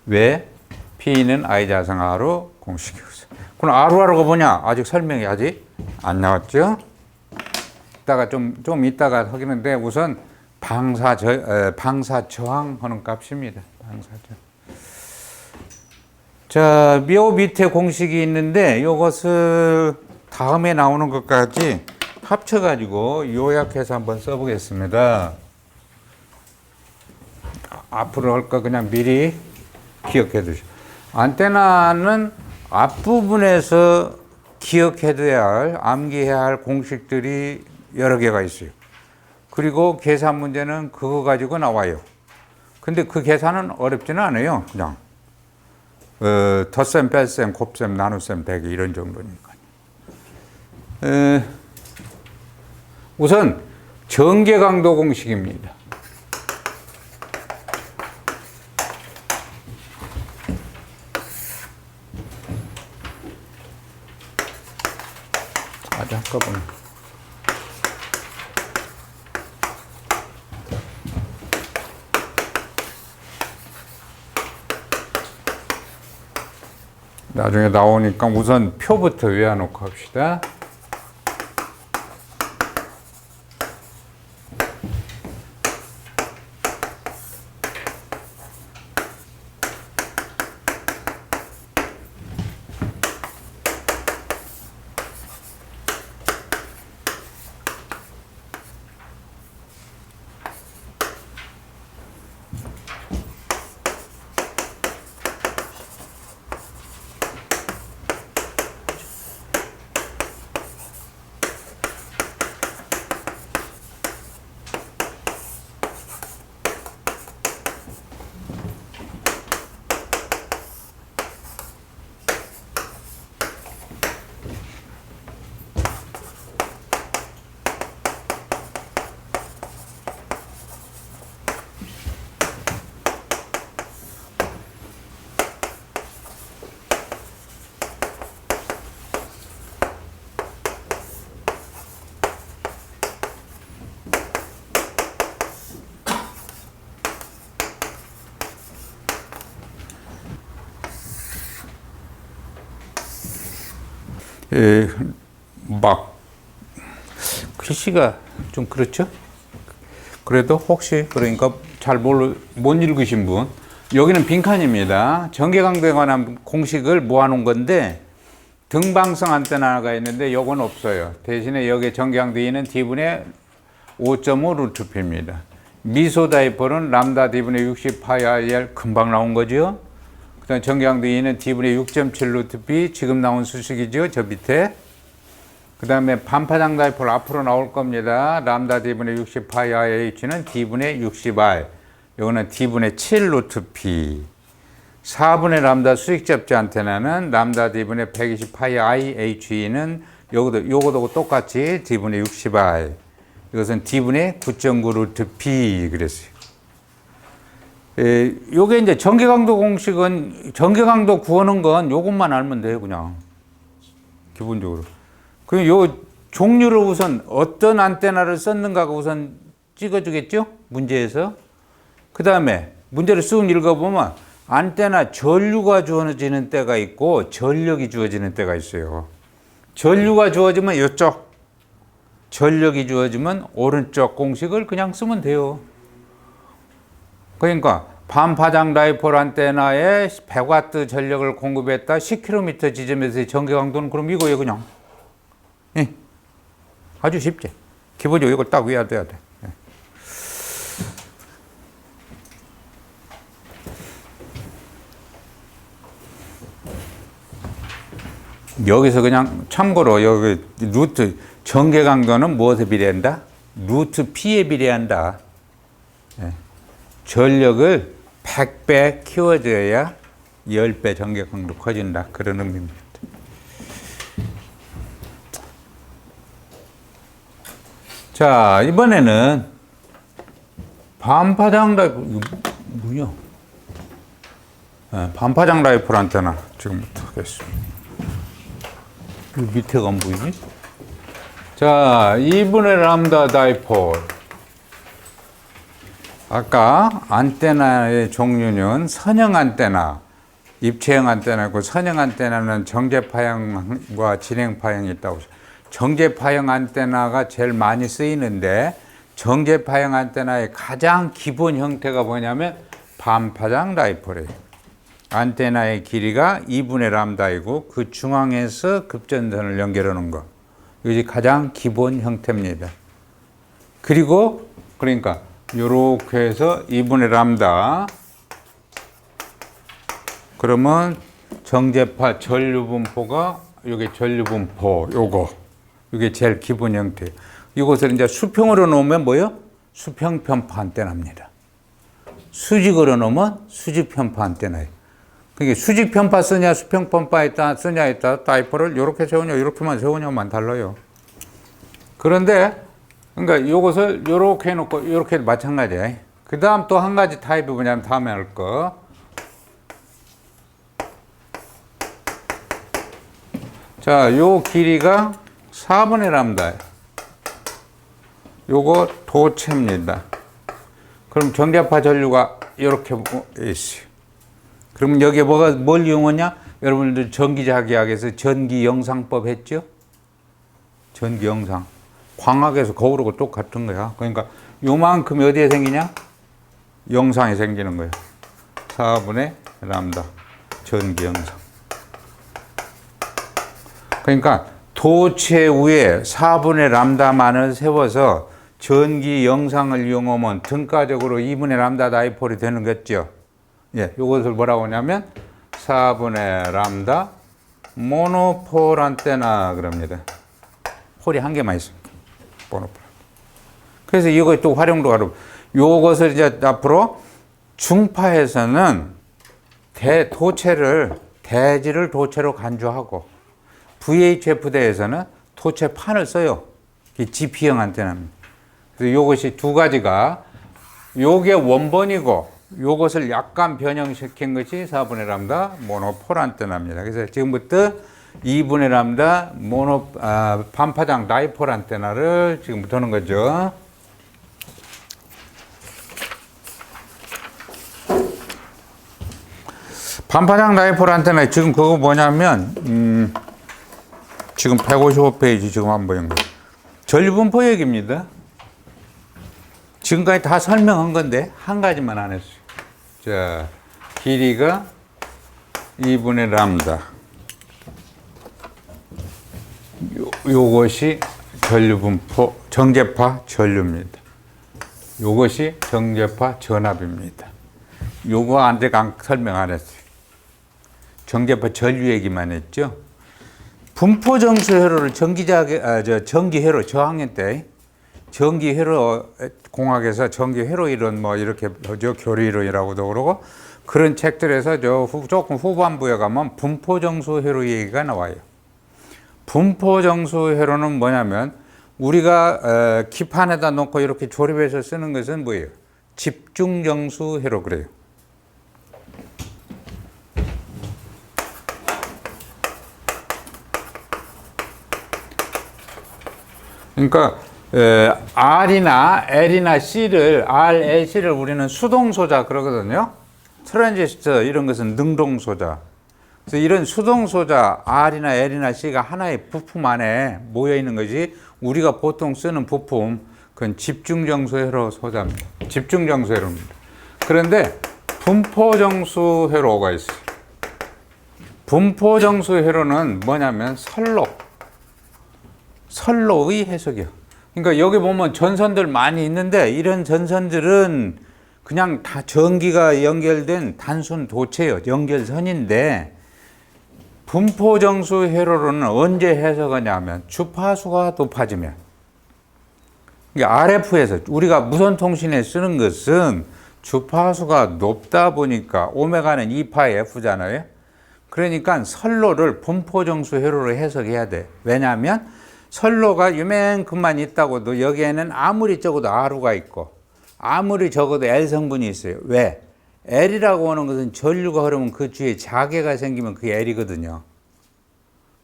왜? P는 I 자승 R로 공식이었어요. 그럼 RR가 뭐냐? 아직 설명이 아직 안 나왔죠? 이따가 좀 이따가 하겠는데 우선 방사 저항 하는 값입니다. 방사 저항. 자, 요 밑에 공식이 있는데 이것을 다음에 나오는 것까지 합쳐가지고 요약해서 한번 써보겠습니다. 앞으로 할 거 그냥 미리 기억해 두시오. 안테나는 앞부분에서 기억해둬야 할, 암기해야 할 공식들이 여러 개가 있어요. 그리고 계산 문제는 그거 가지고 나와요. 근데 그 계산은 어렵지는 않아요. 그냥 덧셈, 뺄셈, 곱셈, 나눗셈, 대기 이런 정도니까요. 우선 전개 강도 공식입니다. 아주 한꺼번에. 나중에 나오니까 우선 표부터 외워놓고 합시다. 막 글씨가 좀 그렇죠? 그래도 혹시 그러니까 잘 못 읽으신 분 여기는 빈칸입니다. 전개 강도에 관한 공식을 모아놓은 건데 등방성 안테나가 있는데 요건 없어요. 대신에 여기에 전기강도 E는 D분의 5.5 루트 P입니다. 미소 다이폴은 람다 D분의 60 파이 IR 금방 나온 거죠. 그 다음 전기강도 E는 D분의 6.7 루트 P 지금 나온 수식이죠. 저 밑에. 그 다음에 반파장 다이폴 앞으로 나올 겁니다. 람다 D분의 60 파이 IH는 D분의 60I. 요거는 D분의 7 루트 P. 4분의 람다 수직접지 안테나는 람다 D분의 120 파이 IHE는 요거도 똑같이 D분의 60I. 이것은 D분의 9.9 루트 P 그랬어요. 요게 이제 전기강도 공식은 전기강도 구하는 건 요것만 알면 돼요, 그냥. 기본적으로. 그럼 요 종류를 우선 어떤 안테나를 썼는가가 우선 찍어주겠죠? 문제에서. 그 다음에 문제를 쑥 읽어보면 안테나 전류가 주어지는 때가 있고 전력이 주어지는 때가 있어요. 전류가 주어지면 이쪽, 전력이 주어지면 오른쪽 공식을 그냥 쓰면 돼요. 그러니까 반파장 다이폴 안테나에 100W 전력을 공급했다 10km 지점에서의 전기 강도는 그럼 이거예요, 그냥. 예. 아주 쉽지. 기본적으로 이걸 딱 외워둬야 돼. 여기서 그냥 참고로 여기 루트 전개 강도는 무엇에 비례한다? 루트 P에 비례한다. 예. 전력을 100배 키워줘야 10배 전개 강도 커진다. 그런 의미입니다. 자, 이번에는 반파장 다이폴, 뭐냐? 네, 반파장 다이폴 안테나 지금부터 하겠습니다. 밑에가 안 보이지? 자, 2분의 람다 다이폴. 아까 안테나의 종류는 선형 안테나, 입체형 안테나고 선형 안테나는 정제파형과 진행파형이 있다고. 정제파형 안테나가 제일 많이 쓰이는데 정제파형 안테나의 가장 기본 형태가 뭐냐면 반파장 다이폴이에요. 안테나의 길이가 2분의 람다이고 그 중앙에서 급전선을 연결하는 거. 이것이 가장 기본 형태입니다. 그리고 그러니까 이렇게 해서 2분의 람다. 그러면 정제파 전류 분포가 요게 전류 분포 요거. 이게 제일 기본 형태. 이것을 이제 수평으로 놓으면 뭐요? 수평 편파 안테나입니다. 수직으로 놓으면 수직 편파 안테나예요. 그게 수직 편파 쓰냐 수평 편파에 쓰냐에 따라 다이폴을 이렇게 세우냐 이렇게만 세우냐만 달라요. 그런데 그러니까 이것을 이렇게 해놓고 이렇게 마찬가지야. 그 다음 또 한 가지 타입이 뭐냐면 다음에 할 거. 자, 요 길이가 4분의 람다예요. 요거 도체입니다. 그럼 전기파 전류가 이렇게 있어요. 그럼 여기에 뭘 이용하냐? 여러분들 전기자기학에서 전기영상법 했죠? 전기영상. 광학에서 거울하고 똑같은 거야. 그러니까 요만큼이 어디에 생기냐? 영상이 생기는 거예요. 4분의 람다. 전기영상. 그러니까 도체 위에 4분의 람다만을 세워서 전기영상을 이용하면 등가적으로 2분의 람다 다이폴이 되는 거죠. 예, 이것을 뭐라고 하냐면 4분의 람다 모노폴 안테나 그럽니다. 폴이 한 개만 있습니다. 모노폴. 그래서 이거 또 활용도가 요것을 이제 앞으로 중파에서는 대지를 도체로 간주하고 VHF대에서는 도체판을 써요. GP형 안테나입니다. 그래서 요것이 두 가지가 요게 원본이고 요것을 약간 변형시킨 것이 4분의 람다 모노폴 안테나입니다. 그래서 지금부터 2분의 람다 반파장 다이폴 안테나를 지금부터 하는 거죠. 반파장 다이폴 안테나 지금 그거 뭐냐면 지금 155페이지 지금 안 보이는 거. 전류분포 얘기입니다. 지금까지 다 설명한 건데 한 가지만 안 했어요. 자, 길이가 2분의 람다. 요것이 전류분포, 정제파 전류입니다. 요것이 정제파 전압입니다. 요거 아직 설명 안 했어요. 정제파 전류 얘기만 했죠. 분포정수 회로를 전기회로 저학년 때 전기회로 공학에서 전기회로 이론 뭐 이렇게 교리이론이라고도 그러고 그런 책들에서 조금 후반부에 가면 분포정수 회로 얘기가 나와요. 분포정수 회로는 뭐냐면 우리가 기판에다 놓고 이렇게 조립해서 쓰는 것은 뭐예요? 집중정수 회로 그래요. 그러니까 R이나 L이나 C를 R, L, C를 우리는 수동소자 그러거든요. 트랜지스터 이런 것은 능동소자. 그래서 이런 수동소자 R이나 L이나 C가 하나의 부품 안에 모여 있는 것이 우리가 보통 쓰는 부품, 그건 집중정수회로 소자입니다. 집중정수회로입니다. 그런데 분포정수회로가 있어요. 분포정수회로는 뭐냐면 선로의 해석이요. 그러니까 여기 보면 전선들 많이 있는데 이런 전선들은 그냥 다 전기가 연결된 단순 도체예요. 연결선인데 분포정수 회로로는 언제 해석하냐면 주파수가 높아지면, 그러니까 RF에서 우리가 무선통신에 쓰는 것은 주파수가 높다 보니까 오메가는 2파이 F잖아요. 그러니까 선로를 분포정수 회로로 해석해야 돼. 왜냐하면 선로가 요만큼만 있다고도 여기에는 아무리 적어도 R가 있고 아무리 적어도 L 성분이 있어요. 왜? L이라고 하는 것은 전류가 흐르면 그 주위에 자개가 생기면 그게 L이거든요.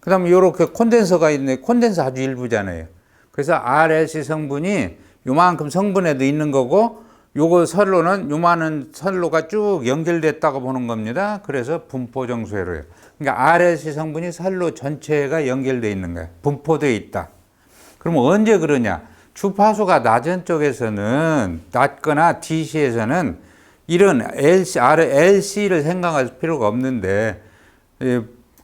그 다음에 이렇게 콘덴서가 있네. 콘덴서 아주 일부잖아요. 그래서 RLC 성분이 요만큼 성분에도 있는 거고 요거 선로는 요만한 선로가 쭉 연결됐다고 보는 겁니다. 그래서 분포정수회로예요. 그러니까 RLC 성분이 선로 전체가 연결되어 있는 거예요. 분포되어 있다. 그러면 언제 그러냐? 주파수가 낮은 쪽에서는, 낮거나 DC에서는 이런 LC를 생각할 필요가 없는데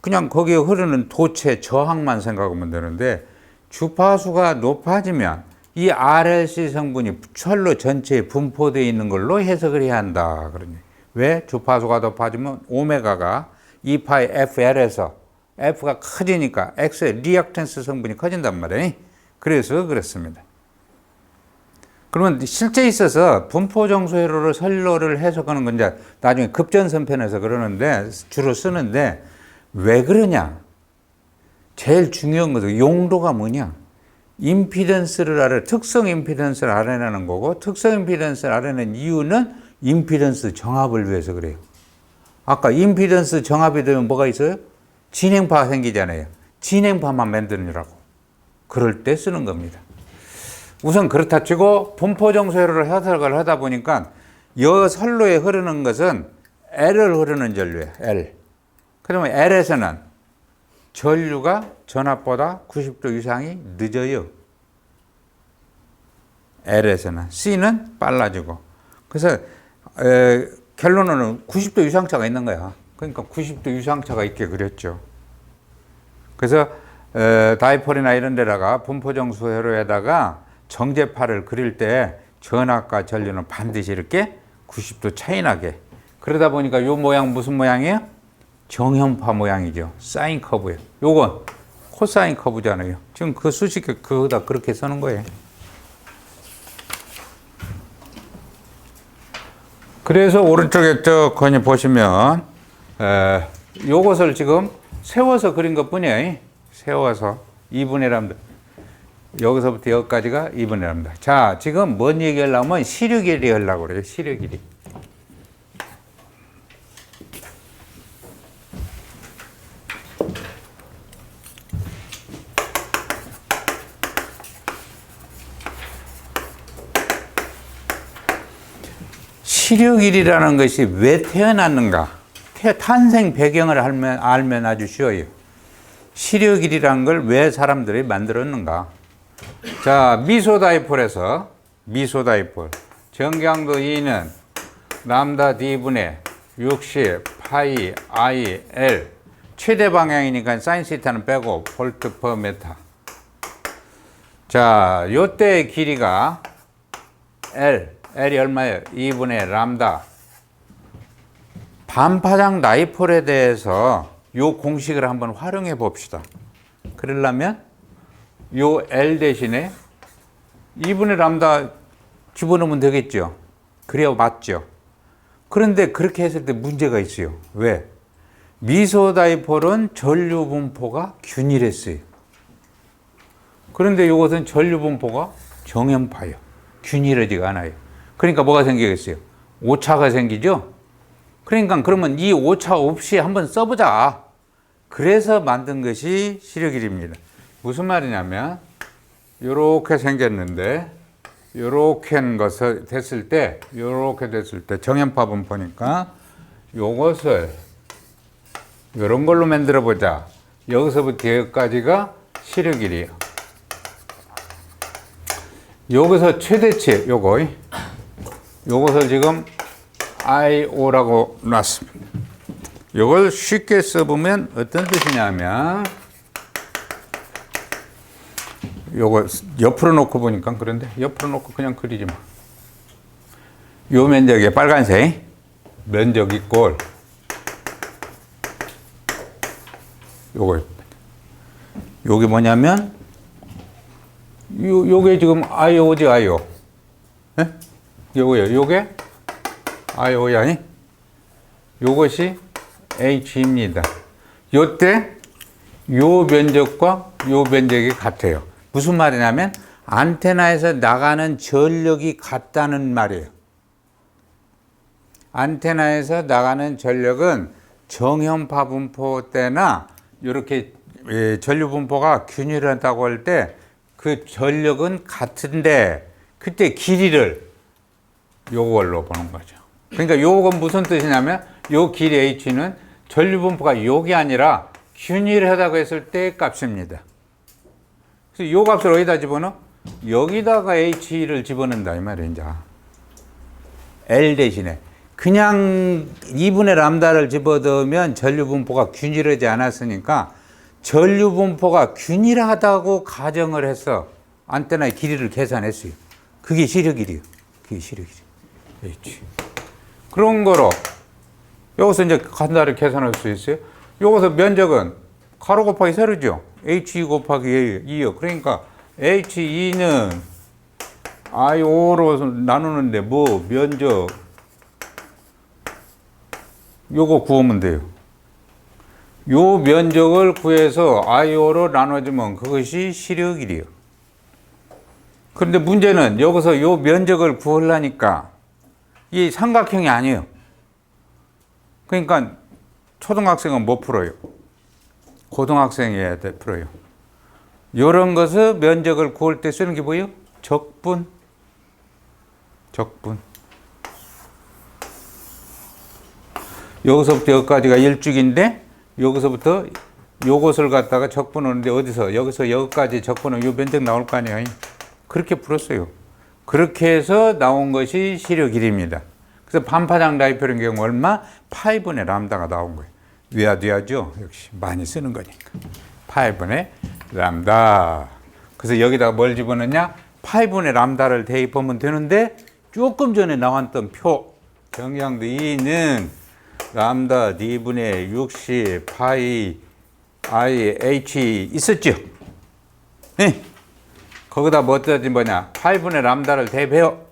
그냥 거기에 흐르는 도체 저항만 생각하면 되는데 주파수가 높아지면 이 RLC 성분이 선로 전체에 분포되어 있는 걸로 해석을 해야 한다. 그러니 왜? 주파수가 높아지면 오메가가 2파이 FL에서 F가 커지니까 X의 리액턴스 성분이 커진단 말이에요. 그래서 그렇습니다. 그러면 실제 있어서 분포정수 회로를 선로를 해석하는 건 이제 나중에 급전선편에서 그러는데 주로 쓰는데 왜 그러냐? 제일 중요한 것은 용도가 뭐냐? 임피던스를 알아, 특성 임피던스를 알아내는 거고, 특성 임피던스를 알아내는 이유는 임피던스 정합을 위해서 그래요. 아까 임피던스 정합이 되면 뭐가 있어요? 진행파가 생기잖아요. 진행파만 만드느라고. 그럴 때 쓰는 겁니다. 우선 그렇다 치고 분포정수 회로를 해석을 하다 보니까 여 선로에 흐르는 것은 L을 흐르는 전류예요. L. 그러면 L에서는 전류가 전압보다 90도 이상이 늦어요. L에서는. C는 빨라지고. 그래서 결론은 90도 이상차가 있는 거야. 그러니까 90도 이상차가 있게 그렸죠. 그래서 다이폴이나 이런 데다가 분포정수 회로에다가 정제파를 그릴 때 전압과 전류는 반드시 이렇게 90도 차이 나게. 그러다 보니까 요 모양 무슨 모양이에요? 정형파 모양이죠. 사인 커브예요. 요건 코사인 커브잖아요. 지금 그 수식 그거다 그렇게 쓰는 거예요. 그래서 오른쪽에 거기 보시면 요것을 지금 세워서 그린 것 뿐이에요. 세워서 2분의 1합니다. 여기서부터 여기까지가 2분의 1합니다. 자, 지금 뭔 얘기 하려면 시류 길이 하려고 그래요. 시류 길이. 시류 길이라는 것이 왜 태어났는가? 탄생 배경을 알면 아주 쉬워요. 시류 길이라는 걸 왜 사람들이 만들었는가? 자, 미소다이폴에서 미소다이폴 정강도 2는 람다 D분의 60 파이 I L 최대 방향이니까 사인 시타는 빼고 볼트 퍼 메타 자, 요때의 길이가 L이 얼마예요? 2분의 람다. 반파장 다이폴에 대해서 요 공식을 한번 활용해 봅시다. 그러려면 요 L 대신에 2분의 람다 집어넣으면 되겠죠. 그래야 맞죠. 그런데 그렇게 했을 때 문제가 있어요. 왜? 미소 다이폴은 전류 분포가 균일했어요. 그런데 이것은 전류 분포가 정연파예요. 균일하지가 않아요. 그러니까 뭐가 생기겠어요? 오차가 생기죠? 그러니까 그러면 이 오차 없이 한번 써보자. 그래서 만든 것이 시력일입니다. 무슨 말이냐면 요렇게 생겼는데 요렇게 됐을 때 정연파 분포니까 요것을 요런 걸로 만들어 보자. 여기서부터 여기까지가 시력일이에요. 여기서 최대치 요것을 지금 IO라고 놨습니다. 요걸 쉽게 써보면 어떤 뜻이냐면 요거 옆으로 놓고 보니까 그런데 옆으로 놓고 그냥 그리지 마. 요 면적에 빨간색 면적 이꼴 요게 뭐냐면 요게 지금 IO지 IO. 네? 요게 IO야 아니? 요것이 H입니다. 요때 요 면적과 요 면적이 같아요. 무슨 말이냐면 안테나에서 나가는 전력이 같다는 말이에요. 안테나에서 나가는 전력은 정연파 분포 때나 이렇게 전류 분포가 균일하다고 할 때 그 전력은 같은데 그때 길이를 요걸로 보는 거죠. 그러니까 요건 무슨 뜻이냐면 요 길이 H는 전류 분포가 요게 아니라 균일하다고 했을 때 값입니다. 그래서 요 값을 어디다 집어넣어? 여기다가 H를 집어넣는다 이 말이에요. 이제 L 대신에 그냥 2분의 람다를 집어넣으면 전류 분포가 균일하지 않았으니까 전류 분포가 균일하다고 가정을 해서 안테나의 길이를 계산했어요. 그게 시력일이에요. 그게 시력일이에요. H. 그런 거로 여기서 이제 간단하게 계산할 수 있어요. 여기서 면적은 가로 곱하기 세로죠. H2 곱하기 2요. 그러니까 H2는 I5로 나누는데 뭐 면적 요거 구하면 돼요. 요 면적을 구해서 I5로 나눠주면 그것이 시력일이에요. 그런데 문제는 여기서 요 면적을 구하려니까 이 삼각형이 아니에요. 그러니까 초등학생은 못 풀어요. 고등학생이어야 돼 풀어요. 이런 것을 면적을 구할 때 쓰는 게 뭐예요? 적분. 여기서부터 여기까지가 일주기인데 여기서부터 요것을 갖다가 적분하는데 어디서 여기서 여기까지 적분은 요 면적 나올 거 아니에요. 그렇게 풀었어요. 그렇게 해서 나온 것이 시력일입니다. 그래서 반파장 다이폴인 경우 얼마? 8분의 람다가 나온 거예요. 위아뒤하죠. 역시 많이 쓰는 거니까. 8분의 람다. 그래서 여기다가 뭘 집어넣냐? 8분의 람다를 대입하면 되는데 조금 전에 나왔던 표 경향도 2는 람다 2분의 60 파이 I H 있었죠? 네. 거기다 뭐 어쩌지 뭐냐? 8분의 람다를 대입해요.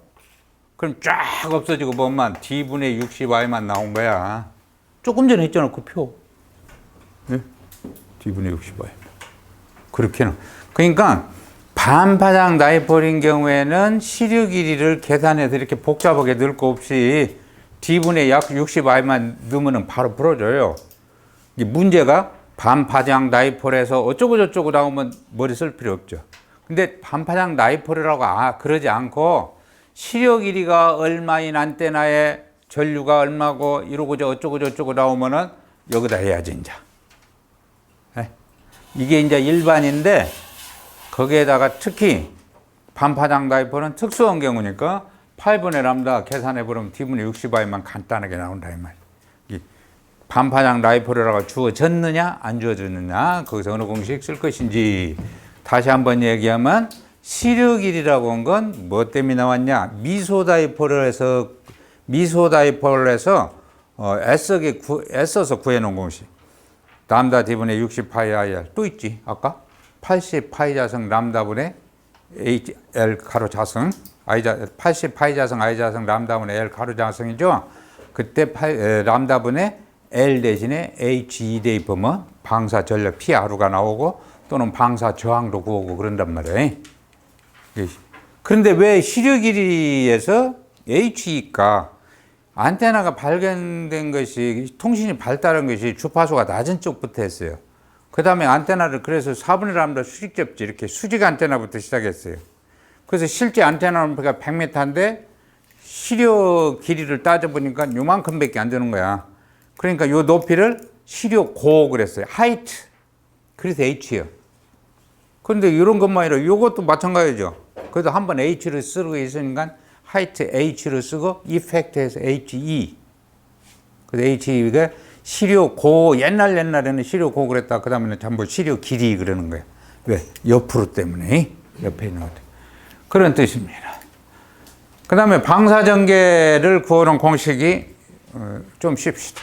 그럼 쫙 없어지고 뭐만 D분의 60Y만 나온 거야. 조금 전에 했잖아, 그 표. 네? D분의 60Y. 그렇게는. 그러니까 반파장 다이폴인 경우에는 시력 길이를 계산해서 이렇게 복잡하게 넣을 거 없이 D분의 약 60Y만 넣으면 바로 풀어줘요. 이 문제가 반파장 다이폴에서 어쩌고 저쩌고 나오면 머리 쓸 필요 없죠. 근데 반파장 다이폴이라고 그러지 않고 시력 길이가 얼마인 안테나에 전류가 얼마고 이러고 어쩌고 저쩌고 나오면은 여기다 해야지 이제. 네? 이게 이제 일반인데 거기에다가 특히 반파장 다이폴은 특수한 경우니까 8분의 람다 계산해보면 D분의 60Y만 간단하게 나온다 이 말. 반파장 다이폴이라고 주어졌느냐 안 주어졌느냐 거기서 어느 공식 쓸 것인지 다시 한번 얘기하면 시력 길이라고 한 건 뭐 때문에 나왔냐? 미소다이폴을 해서 애써서 구해놓은 공식. 람다 D분의 60파이 IR 또 있지 아까 80파이 자승 람다분의 L 가로 자승 80파이 자승 I 자승 람다분의 L 가로 자승이죠. 그때 람다분의 L 대신에 H2 대입하면 방사 전력 PR가 나오고 또는 방사 저항도 구하고 그런단 말이에요. 그런데 왜 시력 길이에서 H일까? 안테나가 발견된 것이, 통신이 발달한 것이 주파수가 낮은 쪽부터 했어요. 그 다음에 안테나를 그래서 4분의 람다 수직 접지, 이렇게 수직 안테나부터 시작했어요. 그래서 실제 안테나 높이가 100m인데 시력 길이를 따져보니까 요만큼 밖에 안 되는 거야. 그러니까 요 높이를 시력 고 그랬어요. 하이트. 그래서 H예요. 그런데 이런 것만 아니라 요것도 마찬가지죠. 그래도 한번 H를 쓰고 있으니까 하이트 H를 쓰고 이펙트에서 HE. 그래서 HE가 시력 고, 옛날에는 시력 고 그랬다. 그 다음에는 전부 시력 길이 그러는 거예요. 왜? 옆으로 때문에. 옆에 있는 것. 그런 뜻입니다. 그 다음에 방사전개를 구하는 공식이 좀 쉽시다.